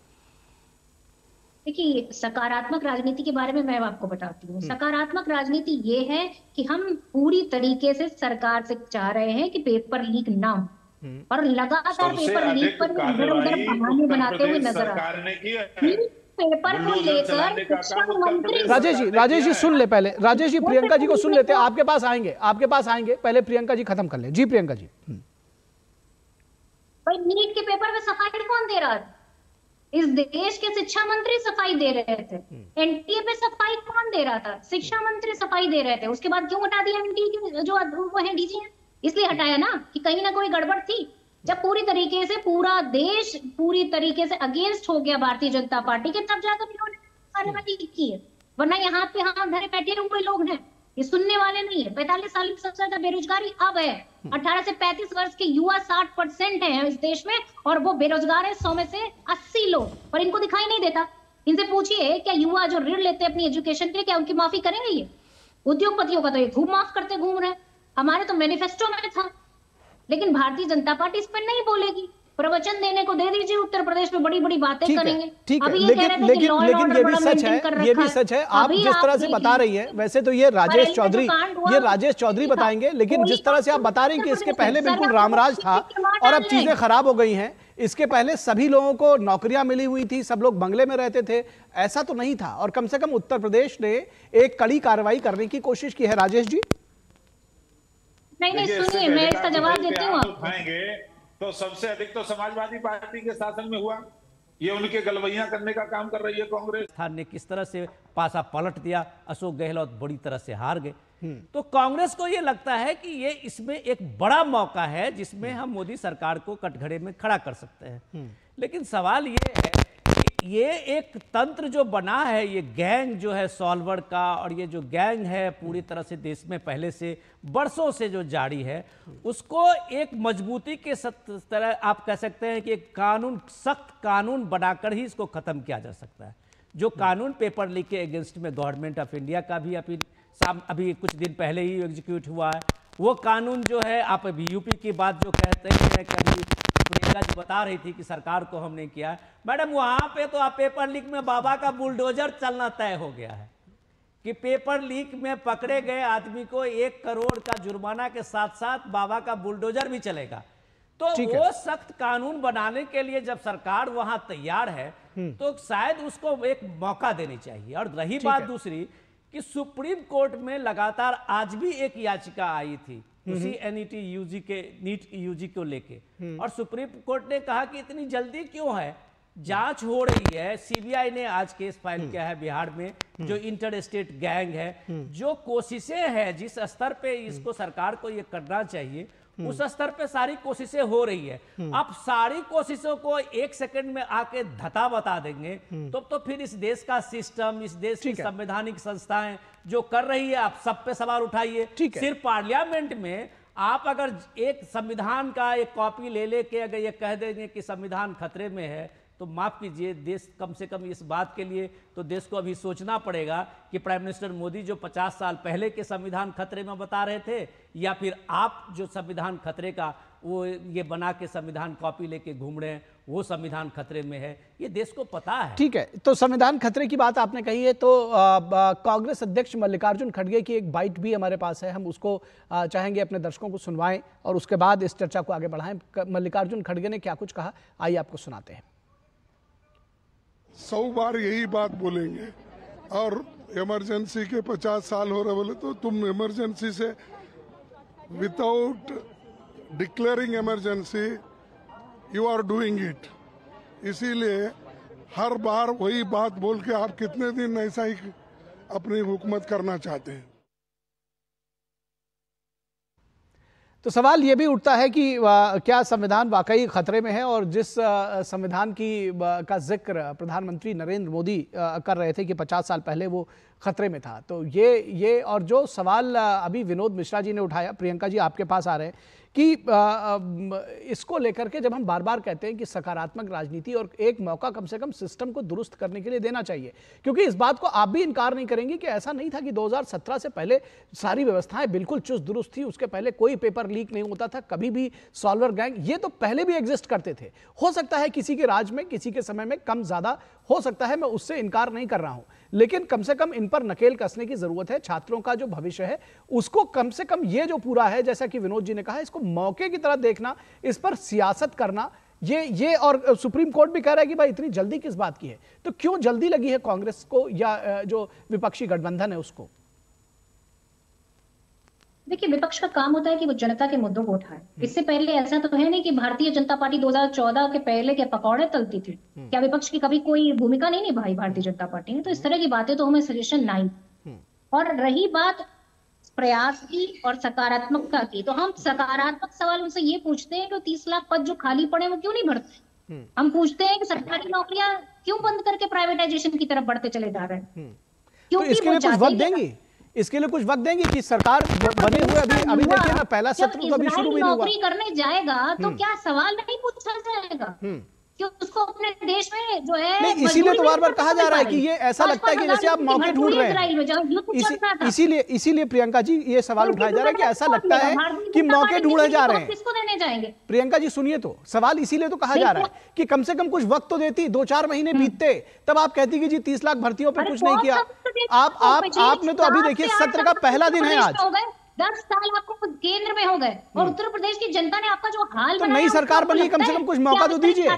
देखिए, सकारात्मक राजनीति के बारे में मैं आपको बताती हूँ। सकारात्मक राजनीति ये है कि हम पूरी तरीके से सरकार से चाह रहे हैं कि पेपर लीक ना हो, और लगातार पेपर लीक पर इधर उधर बहाने बनाते हुए नजर आ रहे हैं। पेपर को लेकर शिक्षा मंत्री राजेश जी सुन ले पहले, राजेश जी प्रियंका जी को सुन लेते हैं, आपके पास आएंगे, पहले प्रियंका जी खत्म कर ले। जी प्रियंका जी। भाई नीट के पेपर में सफाई कौन दे रहा था? इस देश के शिक्षा मंत्री सफाई दे रहे थे। एनटीए पे सफाई कौन दे रहा था? शिक्षा मंत्री सफाई दे रहे थे। उसके बाद क्यों हटा दिया एनटीए के जो वो है डीजी है? इसलिए हटाया ना कि कहीं ना कोई गड़बड़ थी। जब पूरी तरीके से पूरा देश पूरी तरीके से अगेंस्ट हो गया भारतीय जनता पार्टी के, तब जाकर इन्होंने कार्रवाई की है, वरना यहाँ पे हाथ धरे बैठे हुए लोग हैं, ये सुनने वाले नहीं है। 45 साल की सबसे ज्यादा बेरोजगारी अब है। 18 से 35 वर्ष के युवा 60% हैं इस देश में, और वो बेरोजगार है 100 में से 80 लोग, पर इनको दिखाई नहीं देता। इनसे पूछिए, क्या युवा जो ऋण लेते हैं अपनी एजुकेशन के लिए, क्या उनकी माफी करेंगे? ये उद्योगपतियों का तो ये खूब माफ करते घूम रहे हैं। हमारे तो मैनिफेस्टो में था, लेकिन भारतीय जनता पार्टी इस पर नहीं बोलेगी। प्रवचन देने को दे दीजिए, उत्तर प्रदेश में बड़ी बड़ी बातें करेंगे। ठीक है, लेकिन ये भी सच है, आप जिस तरह से बता रही है, वैसे तो ये राजेश चौधरी बताएंगे, लेकिन जिस तरह से आप बता रही हैं कि इसके पहले बिल्कुल रामराज था और अब चीजें खराब हो गई हैं। इसके पहले सभी लोगों को नौकरियां मिली हुई थी, सब लोग बंगले में रहते थे, ऐसा तो नहीं था, और कम से कम उत्तर प्रदेश ने एक कड़ी कार्रवाई करने की कोशिश की है। राजेश जी नहीं, सुनिए, मैं इसका जवाब देती हूँ आपको। तो सबसे अधिक तो समाजवादी पार्टी के शासन में हुआ, ये उनके गलवैया करने का काम कर रही है कांग्रेस। ने किस तरह से पासा पलट दिया, अशोक गहलोत बड़ी तरह से हार गए। तो कांग्रेस को ये लगता है कि ये इसमें एक बड़ा मौका है जिसमें हम मोदी सरकार को कटघरे में खड़ा कर सकते हैं। लेकिन सवाल ये है कि ये एक तंत्र जो बना है, ये गैंग जो है सॉल्वर का, और ये जो गैंग है पूरी तरह से देश में पहले से बरसों से जो जारी है, उसको एक मजबूती के तरह आप कह सकते हैं कि एक कानून, सख्त कानून बनाकर ही इसको खत्म किया जा सकता है। जो कानून पेपर लीक के अगेंस्ट में गवर्नमेंट ऑफ इंडिया का भी अभी कुछ दिन पहले ही एग्जीक्यूट हुआ है, वो कानून जो है, आप अभी यूपी की बात जो कहते हैं, कभी प्रियंका जी बता रही थी कि सरकार को हमने किया, मैडम वहां पे तो आप पेपर लीक में बाबा का बुलडोजर चलना तय हो गया है कि पेपर लीक में पकड़े गए आदमी को 1 करोड़ का जुर्माना के साथ साथ बाबा का बुलडोजर भी चलेगा। तो वो सख्त कानून बनाने के लिए जब सरकार वहां तैयार है तो शायद उसको एक मौका देनी चाहिए। और रही बात दूसरी कि सुप्रीम कोर्ट में लगातार आज भी एक याचिका आई थी उसी नीट यूजी को लेके, और सुप्रीम कोर्ट ने कहा कि इतनी जल्दी क्यों है, जांच हो रही है। सीबीआई ने आज केस फाइल किया है बिहार में, जो इंटर स्टेट गैंग है, जो कोशिशें हैं जिस स्तर पे इसको सरकार को ये करना चाहिए उस स्तर पे सारी कोशिशें हो रही है। अब सारी कोशिशों को एक सेकंड में आके धता बता देंगे तो फिर इस देश का सिस्टम, इस देश की संवैधानिक संस्थाएं जो कर रही है, आप सब पे सवाल उठाइए। सिर्फ पार्लियामेंट में आप अगर एक संविधान का एक कॉपी ले लेके अगर ये कह देंगे कि संविधान खतरे में है, तो माफ कीजिए, देश कम से कम इस बात के लिए तो देश को अभी सोचना पड़ेगा कि प्राइम मिनिस्टर मोदी जो 50 साल पहले के संविधान खतरे में बता रहे थे, या फिर आप जो संविधान खतरे का वो ये बना के संविधान कॉपी लेके घूम रहे हैं, वो संविधान खतरे में है, ये देश को पता है। ठीक है, तो संविधान खतरे की बात आपने कही है, तो कांग्रेस अध्यक्ष मल्लिकार्जुन खड़गे की एक बाइट भी हमारे पास है, हम उसको चाहेंगे अपने दर्शकों को सुनवाएं और उसके बाद इस चर्चा को आगे बढ़ाएं। मल्लिकार्जुन खड़गे ने क्या कुछ कहा, आइए आपको सुनाते हैं। 100 बार यही बात बोलेंगे और इमरजेंसी के 50 साल हो रहे बोले तो तुम इमरजेंसी से without declaring emergency you are doing it. इसीलिए हर बार वही बात बोल के आप कितने दिन ऐसा ही अपनी हुकूमत करना चाहते हैं। तो सवाल ये भी उठता है कि क्या संविधान वाकई खतरे में है, और जिस संविधान का जिक्र प्रधानमंत्री नरेंद्र मोदी कर रहे थे कि 50 साल पहले वो खतरे में था, तो ये और जो सवाल अभी विनोद मिश्रा जी ने उठाया, प्रियंका जी आपके पास आ रहे हैं कि इसको लेकर के जब हम बार बार कहते हैं कि सकारात्मक राजनीति और एक मौका कम से कम सिस्टम को दुरुस्त करने के लिए देना चाहिए, क्योंकि इस बात को आप भी इनकार नहीं करेंगे कि ऐसा नहीं था कि 2017 से पहले सारी व्यवस्थाएं बिल्कुल चुस्त दुरुस्त थी, उसके पहले कोई पेपर लीक नहीं होता था, कभी भी सॉल्वर गैंग ये तो पहले भी एग्जिस्ट करते थे। हो सकता है किसी के राज में, किसी के समय में कम ज्यादा हो सकता है, मैं उससे इनकार नहीं कर रहा हूं, लेकिन कम से कम इन पर नकेल कसने की जरूरत है। छात्रों का जो भविष्य है उसको कम से कम ये जो पूरा है, जैसा कि विनोद जी ने कहा, इसको मौके की तरह देखना, इस पर सियासत करना, ये और सुप्रीम कोर्ट भी कह रहा है कि भाई इतनी जल्दी किस बात की है, तो क्यों जल्दी लगी है कांग्रेस को या जो विपक्षी गठबंधन है उसको? देखिए, विपक्ष का काम होता है कि वो जनता के मुद्दों को उठाए। इससे पहले ऐसा तो है नहीं कि भारतीय जनता पार्टी 2014 के पहले के पकौड़े तलती थी। क्या विपक्ष की कभी कोई भूमिका नहीं निभाई भारतीय जनता पार्टी ने? तो इस तरह की बातें तो हमें सजेशन नहीं। और रही बात प्रयास की और सकारात्मकता की, तो हम सकारात्मक सवाल उनसे ये पूछते हैं कि 30 लाख पद जो खाली पड़े वो क्यों नहीं भरते। हम पूछते हैं कि सरकारी नौकरियां क्यों बंद करके प्राइवेटाइजेशन की तरफ बढ़ते चले जा रहे हैं। तो इसके लिए कुछ वक्त देंगी, इसके लिए कुछ वक्त देंगे कि सरकार बने हुए अभी देखिए ना, पहला सत्र तो अभी शुरू भी नहीं हुआ। नौकरी करने जाएगा तो क्या सवाल नहीं पूछा जाएगा कि उसको अपने देश में जो है? नहीं, इसीलिए तो बार बार कहा जा रहा है कि ये ऐसा लगता है कि जैसे आप मौके ढूंढ रहे हैं। इसीलिए प्रियंका जी ये सवाल उठाया जा रहा है कि ऐसा लगता है कि मौके ढूंढे जा रहे हैं। किसको देने जाएंगे? प्रियंका जी सुनिए, तो सवाल इसीलिए तो कहा जा रहा है कि कम से कम कुछ वक्त तो देती, 2-4 महीने बीतते, तब आप कहती कि जी 30 लाख भर्तियों पर कुछ नहीं किया। आपने तो अभी देखिए सत्र का पहला दिन है आज, 10 साल आपको केंद्र में हो गए और उत्तर प्रदेश की जनता ने आपका जो हाल तो नई सरकार बनी, कम से कम कुछ मौका तो दीजिए।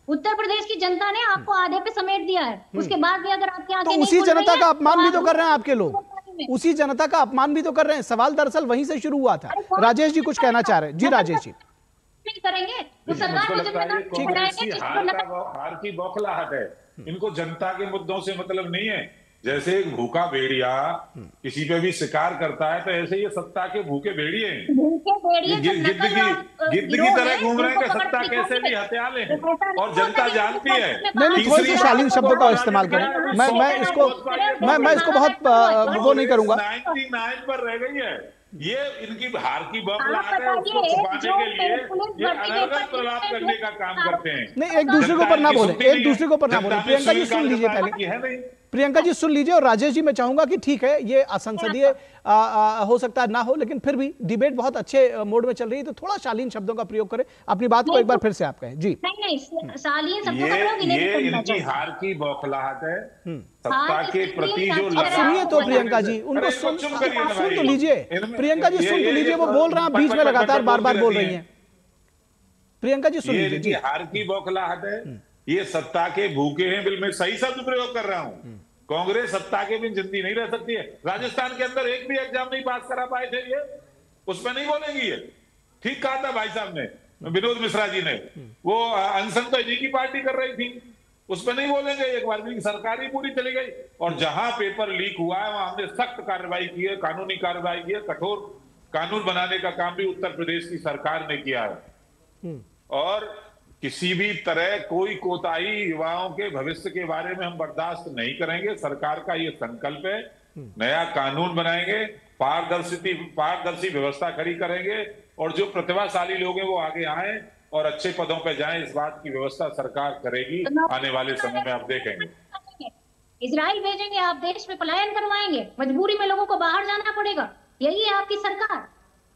उत्तर प्रदेश की जनता ने आपको आधे पे समेट दिया है, उसके बाद भी अगर आपके तो उसी जनता का अपमान भी तो कर रहे हैं आपके लोग, उसी जनता का अपमान भी तो कर रहे हैं। सवाल दरअसल वहीं से शुरू हुआ था। राजेश जी कुछ कहना चाह रहे हैं। जी राजेश जी। करेंगे तो सरकार हार की बौखलाहट है, इनको जनता के मुद्दों से मतलब नहीं है। जैसे एक भूखा भेड़िया किसी पे भी शिकार करता है, तो ऐसे ये सत्ता के भूखे भेड़िए गिद्ध की तरह घूम रहे हैं कि सत्ता कैसे भी हत्या ले, और जनता जानती है। नहीं, थोड़ी सी शालीन शब्दों का इस्तेमाल करें। मैं इसको बहुत वो नहीं करूंगा। 99 पर रह गई है ये, इनकी हार की बौखलाहट है, उसको छुपाने के लिए ये अनर्गल प्रलाप करने का काम करते हैं। नहीं, एक दूसरे के ऊपर ना बोले, एक दूसरे के ऊपर ना बोले। प्रियंका जी सुन लीजिए पहले, प्रियंका जी सुन लीजिए, और राजेश जी मैं चाहूंगा कि ठीक है ये असंसदीय हो सकता है ना हो, लेकिन फिर भी डिबेट बहुत अच्छे मोड में चल रही है, तो थोड़ा शालीन शब्दों का प्रयोग करें। अपनी बात को एक बार फिर से आप कहें। जी नहीं, शालीन शब्दों का प्रयोग ये इनकी हार की बौखलाहट है सत्ता के प्रति जो लगाव। सुनिए तो प्रियंका जी, उनको सुन तो लीजिए। प्रियंका जी सुन तो लीजिए, वो बोल रहे हैं, बीच में लगातार बार बार बोल रही हैं। प्रियंका जी सुन लीजिए। हार की बौखलाहट है, ये सत्ता के भूखे हैं। बिल में सही शब्द प्रयोग कर रहा हूं। कांग्रेस सत्ता के बिन जिंदगी नहीं रह सकती है। राजस्थान के अंदर एक भी एग्जाम नहीं पास करा पाए थे ये, उसमें नहीं बोलेंगी ये। ठीक कहा था भाई साहब ने, विनोद मिश्रा जी ने, वो अनशन तो इन्हीं की पार्टी कर रही थी, उस पर नहीं बोलेंगे एक बार भी। सरकार ही पूरी चली गई और जहां पेपर लीक हुआ है वहां हमने सख्त कार्रवाई की है, कानूनी कार्रवाई की है, कठोर कानून बनाने का काम भी उत्तर प्रदेश की सरकार ने किया है। और किसी भी तरह कोई कोताही युवाओं के भविष्य के बारे में हम बर्दाश्त नहीं करेंगे। सरकार का ये संकल्प है, नया कानून बनाएंगे, पारदर्शी व्यवस्था खड़ी करेंगे और जो प्रतिभाशाली लोग हैं वो आगे आए और अच्छे पदों पर जाएं, इस बात की व्यवस्था सरकार करेगी। आने वाले समय में आप देखेंगे। इजराइल भेजेंगे, आप देश में पलायन करवाएंगे, मजबूरी में लोगों को बाहर जाना पड़ेगा, यही है आपकी सरकार,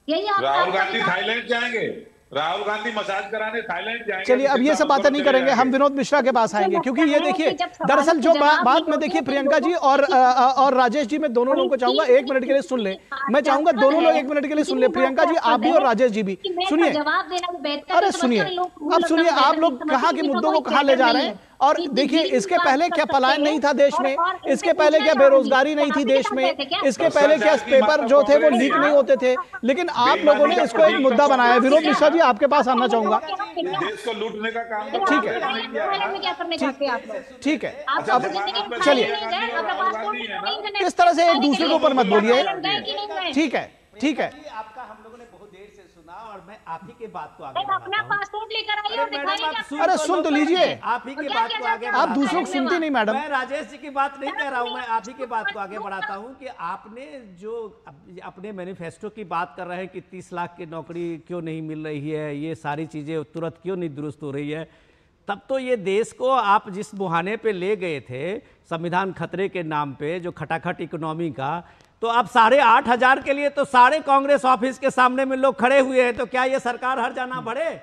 यही राहुल गांधी थाईलैंड जाएंगे, राहुल गांधी मसाज कराने थाईलैंड जाएंगे। चलिए अब ये सब बातें नहीं करेंगे, हम विनोद मिश्रा के पास आएंगे, क्योंकि ये देखिए दरअसल जो बात में देखिए प्रियंका जी और राजेश जी, मैं दोनों लोगों को चाहूंगा 1 मिनट के लिए सुन ले। मैं चाहूंगा दोनों लोग 1 मिनट के लिए सुन ले, प्रियंका जी आप भी और राजेश जी भी सुनिए। अरे सुनिए, अब सुनिए, आप लोग कहाँ के मुद्दों को कहाँ ले जा रहे हैं। और देखिए इसके पहले क्या पलायन नहीं था देश में, इसके पहले क्या बेरोजगारी नहीं थी देश में, इसके पहले क्या पेपर जो थे वो लीक नहीं होते थे, लेकिन आप लोगों ने इसको एक मुद्दा बनाया। विनोद मिश्रा जी आपके पास आना चाहूंगा। देश को लूटने का काम ठीक है, ठीक है, अब चलिए इस तरह से एक दूसरे के ऊपर मत बोलिए। ठीक है, ठीक है, आपका हम लोगों ने बहुत देर से सुना और मैं आप ही के बात को आगे अपना पासपोर्ट लेकर आइए और दिखाइए। अरे सुन तो लीजिए, आप ही की बात को आगे, आप दूसरों को सुनती नहीं मैडम। मैं राजेश जी की बात नहीं कह रहा हूं, मैं आप ही की बात को आगे बढ़ाता हूं कि आपने जो अपने मैनिफेस्टो की बात कर रहे हैं कि 30 लाख की नौकरी क्यों नहीं मिल रही है, ये सारी चीजें तुरंत क्यों नहीं दुरुस्त हो रही है, तब तो ये देश को आप जिस मुहाने पे ले गए थे संविधान खतरे के नाम पे, जो खटाखट इकोनॉमी का, तो अब 8,500 के लिए तो सारे कांग्रेस ऑफिस के सामने में लोग खड़े हुए हैं। तो क्या ये सरकार हर जाना बढ़े?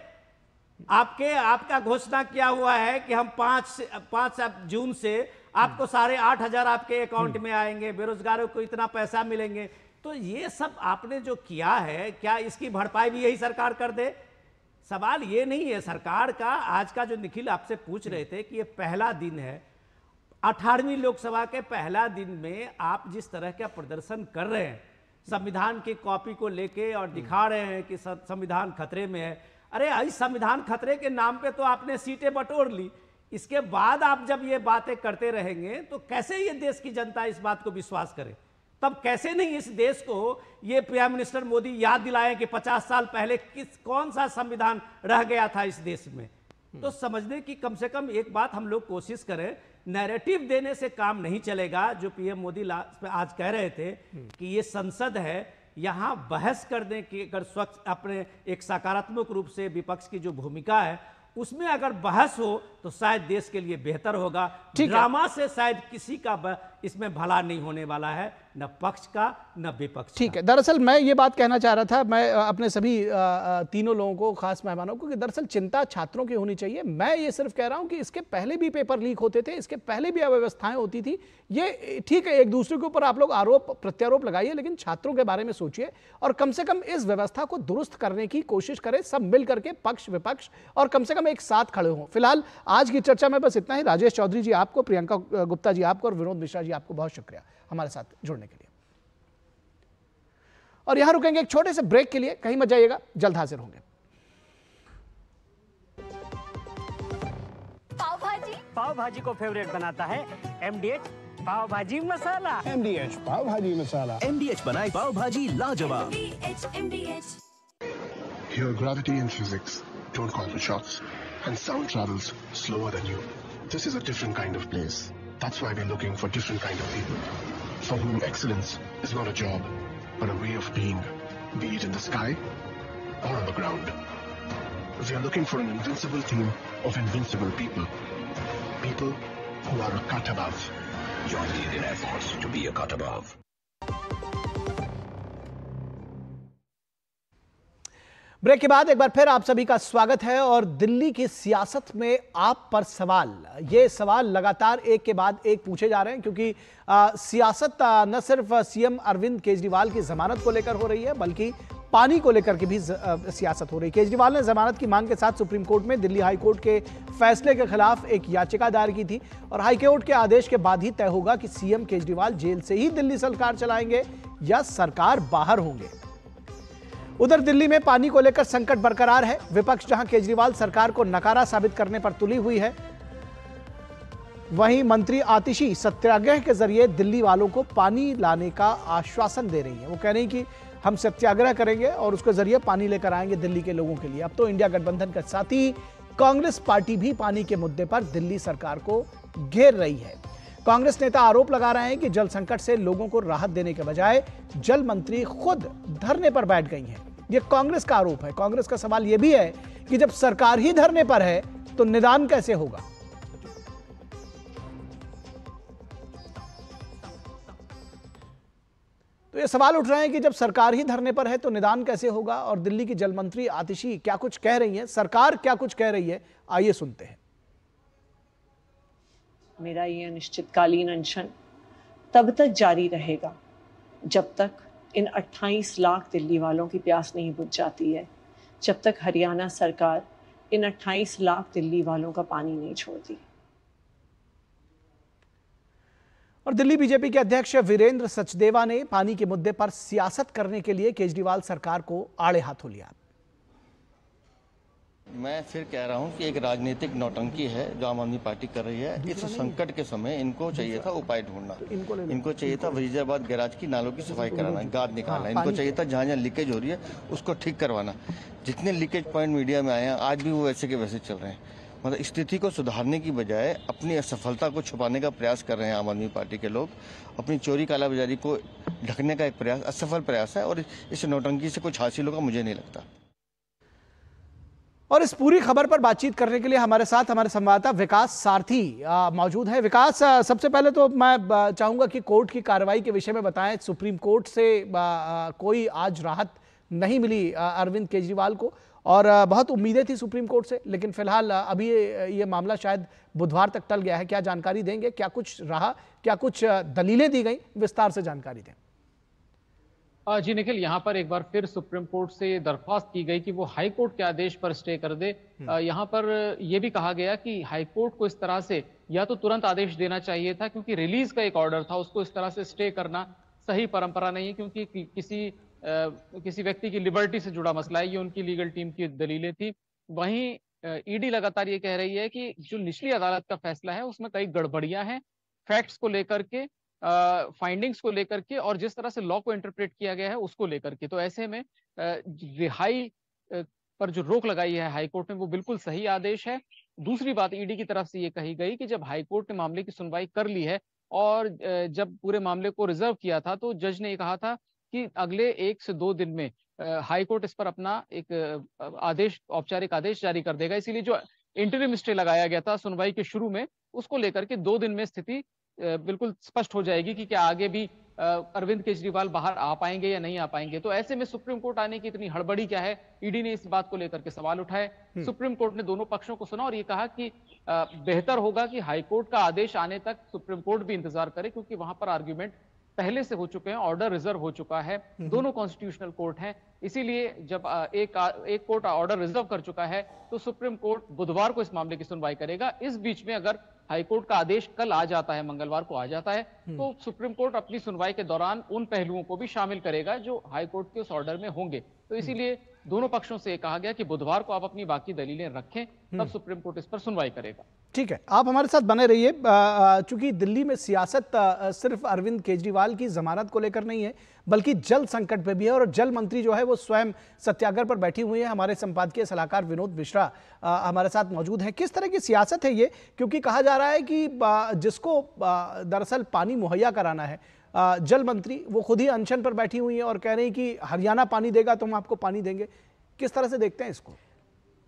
आपका घोषणा किया हुआ है कि हम 5 जून से आपको 8,500 आपके अकाउंट में आएंगे, बेरोजगारों को इतना पैसा मिलेंगे। तो ये सब आपने जो किया है, क्या इसकी भरपाई भी यही सरकार कर दे? सवाल ये नहीं है सरकार का। आज का जो निखिल आपसे पूछ रहे थे कि ये पहला दिन है, 18वीं लोकसभा के पहला दिन में आप जिस तरह का प्रदर्शन कर रहे हैं, संविधान की कॉपी को लेके और दिखा रहे हैं कि संविधान खतरे में है। अरे इस संविधान खतरे के नाम पे तो आपने सीटें बटोर ली, इसके बाद आप जब ये बातें करते रहेंगे तो कैसे ये देश की जनता इस बात को विश्वास करे? तब कैसे नहीं इस देश को ये प्राइम मिनिस्टर मोदी याद दिलाएं कि 50 साल पहले कौन सा संविधान रह गया था इस देश में। तो समझने की कम से कम एक बात हम लोग कोशिश करें। नैरेटिव देने से काम नहीं चलेगा। जो पीएम मोदी आज कह रहे थे कि ये संसद है, यहाँ बहस करने की अगर स्वच्छ अपने एक सकारात्मक रूप से विपक्ष की जो भूमिका है उसमें अगर बहस हो तो शायद देश के लिए बेहतर होगा। ड्रामा से शायद किसी का इसमें भला नहीं होने वाला है, न पक्ष का न विपक्ष। ठीक है, दरअसल मैं ये बात कहना चाह रहा था, मैं अपने सभी तीनों लोगों को, खास मेहमानों को, कि दरअसल चिंता छात्रों की होनी चाहिए। मैं ये सिर्फ कह रहा हूं कि इसके पहले भी पेपर लीक होते थे, इसके पहले भी अव्यवस्थाएं होती थी। ये ठीक है, एक दूसरे के ऊपर आप लोग आरोप प्रत्यारोप लगाइए, लेकिन छात्रों के बारे में सोचिए और कम से कम इस व्यवस्था को दुरुस्त करने की कोशिश करें, सब मिल करके, पक्ष विपक्ष, और कम से कम एक साथ खड़े हों। फिलहाल आज की चर्चा में बस इतना ही। राजेश चौधरी जी आपको, प्रियंका गुप्ता जी आपको और विनोद मिश्रा जी आपको बहुत शुक्रिया हमारे साथ जुड़ने के लिए। और यहां रुकेंगे एक छोटे से ब्रेक के लिए, कहीं मत जाइएगा, जल्द हाजिर होंगे। पाव भाजी को फेवरेट बनाता है MDH पाव भाजी मसाला। MDH पाव भाजी मसाला। MDH बनाए पाव भाजी लाजवाब। Here gravity and physics don't call the shots, and sound travels slower than you. This is a different kind of place. That's why we're looking for different kind of people, for whom excellence is not a job, but a way of being, be it in the sky or on the ground. We are looking for an invincible team of invincible people. People who are a cut above. Join the Indian Air Force to be a cut above. Break के बाद एक बार फिर आप सभी का स्वागत है। और दिल्ली की सियासत में आप पर सवाल, ये सवाल लगातार एक के बाद एक पूछे जा रहे हैं, क्योंकि सियासत न सिर्फ सीएम अरविंद केजरीवाल की जमानत को लेकर हो रही है, बल्कि पानी को लेकर के भी सियासत हो रही है। केजरीवाल ने जमानत की मांग के साथ सुप्रीम कोर्ट में दिल्ली हाई कोर्ट के फैसले के खिलाफ एक याचिका दायर की थी, और हाई कोर्ट के आदेश के बाद ही तय होगा कि सीएम केजरीवाल जेल से ही दिल्ली सरकार चलाएंगे या सरकार बाहर होंगे। उधर दिल्ली में पानी को लेकर संकट बरकरार है। विपक्ष जहां केजरीवाल सरकार को नकारा साबित करने पर तुली हुई है, वहीं मंत्री आतिशी सत्याग्रह के जरिए दिल्ली वालों को पानी लाने का आश्वासन दे रही है। वो कह रही हैं कि हम सत्याग्रह करेंगे और उसके जरिए पानी लेकर आएंगे दिल्ली के लोगों के लिए। अब तो इंडिया गठबंधन के साथ ही कांग्रेस पार्टी भी पानी के मुद्दे पर दिल्ली सरकार को घेर रही है। कांग्रेस नेता आरोप लगा रहे हैं कि जल संकट से लोगों को राहत देने के बजाय जल मंत्री खुद धरने पर बैठ गई हैं। यह कांग्रेस का आरोप है। कांग्रेस का सवाल यह भी है कि जब सरकार ही धरने पर है तो निदान कैसे होगा। तो ये सवाल उठ रहे हैं कि जब सरकार ही धरने पर है तो निदान कैसे होगा, और दिल्ली की जल मंत्री आतिशी क्या कुछ कह रही हैं, सरकार क्या कुछ कह रही है, आइए सुनते हैं। मेरा ये अनिश्चितकालीन अनशन तब तक जारी रहेगा जब तक इन 28 लाख दिल्ली वालों की प्यास नहीं बुझ जाती है, जब तक हरियाणा सरकार इन 28 लाख दिल्ली वालों का पानी नहीं छोड़ती। और दिल्ली बीजेपी के अध्यक्ष वीरेंद्र सचदेवा ने पानी के मुद्दे पर सियासत करने के लिए केजरीवाल सरकार को आड़े हाथों लिया। मैं फिर कह रहा हूं कि एक राजनीतिक नौटंकी है जो आम आदमी पार्टी कर रही है। इस संकट के समय इनको चाहिए था उपाय ढूंढना, इनको चाहिए था वजीराबाद गैराज की नालों की सफाई कराना, गाद निकालना, इनको चाहिए था जहां जहां लीकेज हो रही है उसको ठीक करवाना। जितने लीकेज पॉइंट मीडिया में आए हैं आज भी वो वैसे के वैसे चल रहे हैं। मतलब स्थिति को सुधारने की बजाय अपनी असफलता को छुपाने का प्रयास कर रहे हैं आम आदमी पार्टी के लोग। अपनी चोरी कालाबाजारी को ढकने का एक प्रयास, असफल प्रयास है, और इस नौटंकी से कुछ हासिल होगा मुझे नहीं लगता। और इस पूरी खबर पर बातचीत करने के लिए हमारे साथ हमारे संवाददाता विकास सारथी मौजूद है। विकास, सबसे पहले तो मैं चाहूंगा कि कोर्ट की कार्रवाई के विषय में बताएं। सुप्रीम कोर्ट से कोई आज राहत नहीं मिली अरविंद केजरीवाल को, और बहुत उम्मीदें थी सुप्रीम कोर्ट से, लेकिन फिलहाल अभी ये मामला शायद बुधवार तक टल गया है। क्या जानकारी देंगे, क्या कुछ रहा, क्या कुछ दलीलें दी गई, विस्तार से जानकारी दें। जी निखिल, यहाँ पर एक बार फिर सुप्रीम कोर्ट से दरख्वास्त की गई कि वो हाई कोर्ट के आदेश पर स्टे कर दे। यहाँ पर यह भी कहा गया कि हाई कोर्ट को इस तरह से या तो तुरंत आदेश देना चाहिए था, क्योंकि रिलीज का एक ऑर्डर था, उसको इस तरह से स्टे करना सही परंपरा नहीं है, क्योंकि किसी व्यक्ति की लिबर्टी से जुड़ा मसला है। ये उनकी लीगल टीम की दलीलें थी। वहीं ईडी लगातार ये कह रही है कि जो निचली अदालत का फैसला है उसमें कई गड़बड़ियां हैं, फैक्ट्स को लेकर के, फाइंडिंग्स को लेकर के, और जिस तरह से लॉ को इंटरप्रेट किया गया है उसको लेकर के। तो ऐसे में रिहाई पर जो रोक लगाई है हाई कोर्ट ने वो बिल्कुल सही आदेश है। दूसरी बात ईडी की तरफ से ये कही गई कि जब हाई कोर्ट ने मामले की सुनवाई कर ली है और जब पूरे मामले को रिजर्व किया था तो जज ने कहा था कि अगले 1 से 2 दिन में हाई कोर्ट इस पर अपना एक आदेश, औपचारिक आदेश जारी कर देगा। इसीलिए जो इंटरिम स्टे लगाया गया था सुनवाई के शुरू में, उसको लेकर के 2 दिन में स्थिति बिल्कुल स्पष्ट हो जाएगी कि क्या आगे भी अरविंद केजरीवाल बाहर आ पाएंगे या नहीं आ पाएंगे। तो ऐसे में सुप्रीम कोर्ट आने की इतनी हड़बड़ी क्या है, ईडी ने इस बात को लेकर के सवाल उठाए। सुप्रीम कोर्ट ने दोनों पक्षों को सुना और ये कहा कि बेहतर होगा कि हाई कोर्ट का आदेश आने तक सुप्रीम कोर्ट भी इंतजार करे, क्योंकि वहां पर आर्ग्यूमेंट पहले से हो चुके हैं, ऑर्डर रिजर्व हो चुका है, दोनों कॉन्स्टिट्यूशनल कोर्ट हैं। इसीलिए जब एक कोर्ट ऑर्डर रिजर्व कर चुका है तो सुप्रीम कोर्ट बुधवार को इस मामले की सुनवाई करेगा। इस बीच में अगर हाईकोर्ट का आदेश कल आ जाता है, मंगलवार को आ जाता है, तो सुप्रीम कोर्ट अपनी सुनवाई के दौरान उन पहलुओं को भी शामिल करेगा जो हाईकोर्ट के उस ऑर्डर में होंगे। तो इसीलिए दोनों पक्षों से कहा गया कि बुधवार को आप अपनी बाकी दलीलें रखें, तब सुप्रीम कोर्ट इस पर सुनवाई करेगा। ठीक है, आप हमारे साथ बने रहिए। चूंकि दिल्ली में सियासत सिर्फ अरविंद केजरीवाल की जमानत को लेकर नहीं है, बल्कि जल संकट पे भी है, और जल मंत्री जो है वो स्वयं सत्याग्रह पर बैठी हुई है। हमारे संपादकीय सलाहकार विनोद मिश्रा हमारे साथ मौजूद हैं। किस तरह की सियासत है ये, क्योंकि कहा जा रहा है कि जिसको दरअसल पानी मुहैया कराना है, जल मंत्री वो खुद ही अनशन पर बैठी हुई है और कह रही है कि हरियाणा पानी देगा तो हम आपको पानी देंगे। किस तरह से देखते हैं इसको?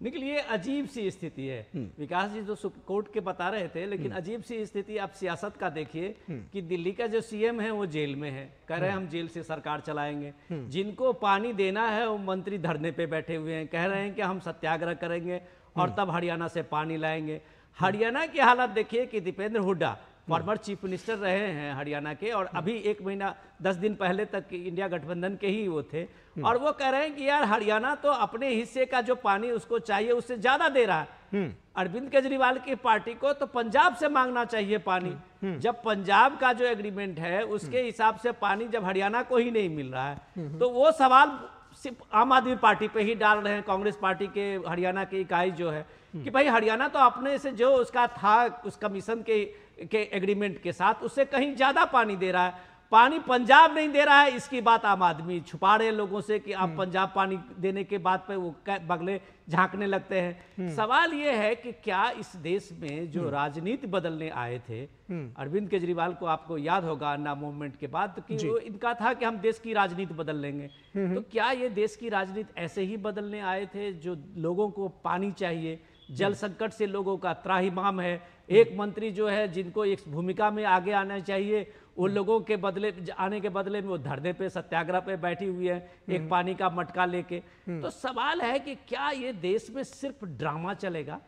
निखिल, ये अजीब सी स्थिति है। विकास जी जो कोर्ट के बता रहे थे, लेकिन अजीब सी स्थिति आप सियासत का देखिए कि दिल्ली का जो सीएम है वो जेल में है, कह रहे हैं हम जेल से सरकार चलाएंगे। जिनको पानी देना है वो मंत्री धरने पे बैठे हुए हैं, कह रहे हैं कि हम सत्याग्रह करेंगे और तब हरियाणा से पानी लाएंगे। हरियाणा की हालत देखिए कि Deepender Hooda former chief minister रहे हैं हरियाणा के, और अभी 1 महीना 10 दिन पहले तक इंडिया गठबंधन के ही वो थे, और वो कह रहे हैं कि यार हरियाणा तो अपने हिस्से का जो पानी उसको चाहिए उससे ज्यादा दे रहा है। अरविंद केजरीवाल की पार्टी को तो पंजाब से मांगना चाहिए पानी। जब पंजाब का जो एग्रीमेंट है उसके हिसाब से पानी जब हरियाणा को ही नहीं मिल रहा है, तो वो सवाल सिर्फ आम आदमी पार्टी पे ही डाल रहे हैं, कांग्रेस पार्टी के हरियाणा की इकाई जो है कि भाई हरियाणा तो अपने से जो उसका था उस कमीशन के एग्रीमेंट के साथ उससे कहीं ज्यादा पानी दे रहा है। पानी पंजाब नहीं दे रहा है, इसकी बात आम आदमी छुपा रहे हैं लोगों से कि आप पंजाब पानी देने के बाद पे वो बगले झांकने लगते हैं। सवाल ये है कि क्या इस देश में जो राजनीति बदलने आए थे, अरविंद केजरीवाल को आपको याद होगा अन्ना मूवमेंट के बाद कि वो इनका था कि हम देश की राजनीति बदल लेंगे, तो क्या ये देश की राजनीति ऐसे ही बदलने आए थे? जो लोगों को पानी चाहिए, जल संकट से लोगों का त्राहिमाम है, एक मंत्री जो है जिनको एक भूमिका में आगे आना चाहिए, उन लोगों के बदले आने के बदले में वो धरने पे सत्याग्रह पे बैठी हुई है एक पानी का मटका लेके। तो सवाल है कि क्या ये देश में सिर्फ ड्रामा चलेगा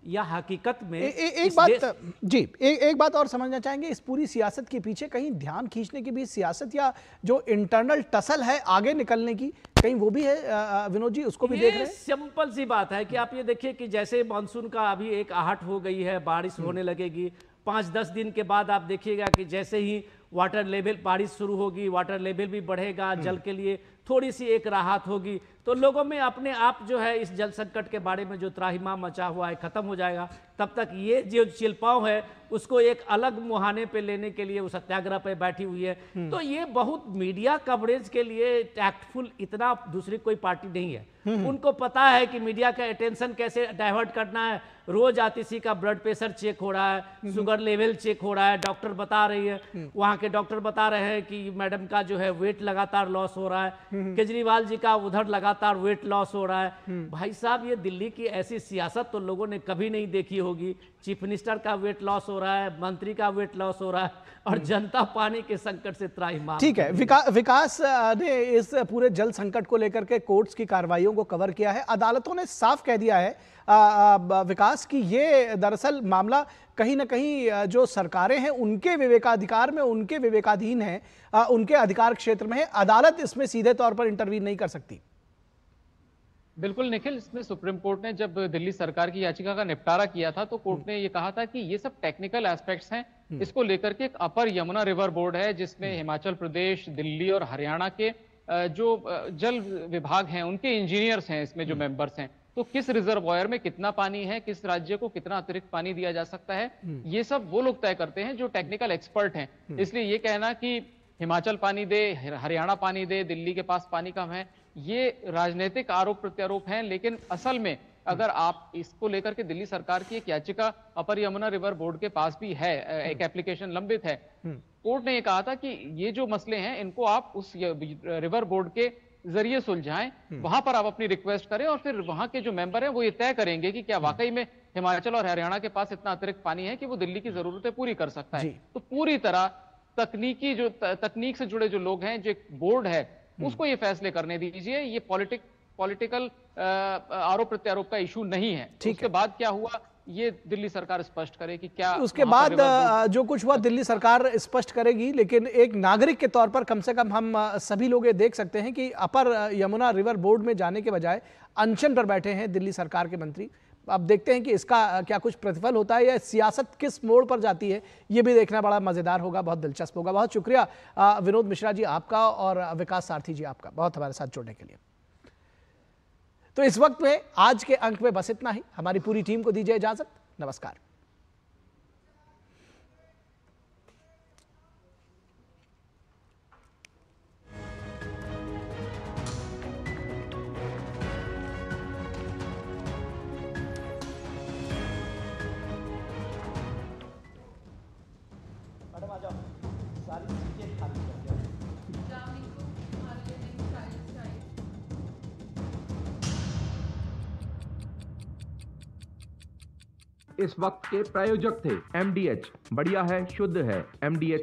या हकीकत में एक बात और समझना चाहेंगे, इस पूरी सियासत के पीछे कहीं ध्यान खींचने की भी सियासत या जो इंटरनल टसल है आगे निकलने की, कहीं वो भी है विनोद जी, उसको भी देख रहे हैं? सिंपल सी बात है कि आप ये देखिए कि जैसे मानसून का अभी एक आहट हो गई है, बारिश होने लगेगी, 5-10 दिन के बाद आप देखिएगा कि जैसे ही वाटर लेवल बारिश शुरू होगी, वाटर लेवल भी बढ़ेगा, जल के लिए थोड़ी सी एक राहत होगी, तो लोगों में अपने आप जो है इस जल संकट के बारे में जो त्राहिमाम मचा हुआ है खत्म हो जाएगा। तब तक ये जो चिलपाव है उसको एक अलग मुहाने पे लेने के लिए वो सत्याग्रह पे बैठी हुई है। तो ये बहुत मीडिया कवरेज के लिए टैक्टफुल इतना दूसरी कोई पार्टी नहीं है। उनको पता है कि मीडिया का अटेंशन कैसे डाइवर्ट करना है। रोज आतिशी का ब्लड प्रेशर चेक हो रहा है, शुगर लेवल चेक हो रहा है, डॉक्टर बता रही है, वहां के डॉक्टर बता रहे हैं कि मैडम का जो है वेट लगातार लॉस हो रहा है, केजरीवाल जी का उधर लगातार वेट लॉस हो रहा है। भाई साहब, ये दिल्ली की ऐसी सियासत तो लोगों ने कभी नहीं देखी होगी। चीफ मिनिस्टर का वेट लॉस हो रहा है, मंत्री का वेट लॉस हो रहा है और जनता पानी के संकट से त्राहिमाम। ठीक है, विकास ने इस पूरे जल संकट को लेकर के कोर्ट्स की कार्रवाइयों को कवर किया है। अदालतों ने साफ कह दिया है विकास की ये दरअसल मामला कहीं ना कहीं जो सरकारें हैं उनके विवेकाधिकार में, उनके विवेकाधीन है, उनके अधिकार क्षेत्र में है। अदालत इसमें सीधे तौर पर इंटरवीन नहीं कर सकती। बिल्कुल निखिल, इसमें सुप्रीम कोर्ट ने जब दिल्ली सरकार की याचिका का निपटारा किया था तो कोर्ट ने ये कहा था कि ये सब टेक्निकल एस्पेक्ट्स हैं। इसको लेकर के एक अपर यमुना रिवर बोर्ड है जिसमें हिमाचल प्रदेश, दिल्ली और हरियाणा के जो जल विभाग हैं उनके इंजीनियर्स हैं इसमें जो मेंबर्स हैं। तो किस रिजर्वॉयर में कितना पानी है, किस राज्य को कितना अतिरिक्त पानी दिया जा सकता है, ये सब वो लोग तय करते हैं जो टेक्निकल एक्सपर्ट हैं। इसलिए ये कहना कि हिमाचल पानी दे, हरियाणा पानी दे, दिल्ली के पास पानी कम है, ये राजनीतिक आरोप प्रत्यारोप हैं। लेकिन असल में अगर आप इसको लेकर के दिल्ली सरकार की एक याचिका अपर यमुना रिवर बोर्ड के पास भी है, एक एप्लीकेशन लंबित है, कोर्ट ने ये कहा था कि ये जो मसले हैं इनको आप उस रिवर बोर्ड के जरिए सुलझाएं, वहां पर आप अपनी रिक्वेस्ट करें और फिर वहां के जो मेंबर हैं वो ये तय करेंगे कि क्या वाकई में हिमाचल और हरियाणा के पास इतना अतिरिक्त पानी है कि वो दिल्ली की जरूरतें पूरी कर सकता है। तो पूरी तरह तकनीक से जुड़े जो लोग हैं, जो एक बोर्ड है, उसको ये फैसले करने दीजिए। ये पॉलिटिकल आरोप प्रत्यारोप का इशू नहीं है। उसके बाद क्या हुआ ये दिल्ली सरकार स्पष्ट करे कि क्या उसके बाद जो कुछ हुआ दिल्ली सरकार स्पष्ट करेगी। लेकिन एक नागरिक के तौर पर कम से कम हम सभी लोग ये देख सकते हैं कि अपर यमुना रिवर बोर्ड में जाने के बजाय अनशन पर बैठे हैं दिल्ली सरकार के मंत्री। अब देखते हैं कि इसका क्या कुछ प्रतिफल होता है या सियासत किस मोड़ पर जाती है, ये भी देखना बड़ा मजेदार होगा, बहुत दिलचस्प होगा। बहुत शुक्रिया विनोद मिश्रा जी आपका और विकास सारथी जी आपका, बहुत हमारे साथ जुड़ने के लिए। तो इस वक्त में आज के अंक में बस इतना ही। हमारी पूरी टीम को दीजिए इजाजत। नमस्कार। मैडम आ जाओ, सारी सीटें खाली कर दो। इस वक्त के प्रायोजक थे MDH, बढ़िया है, शुद्ध है MDH।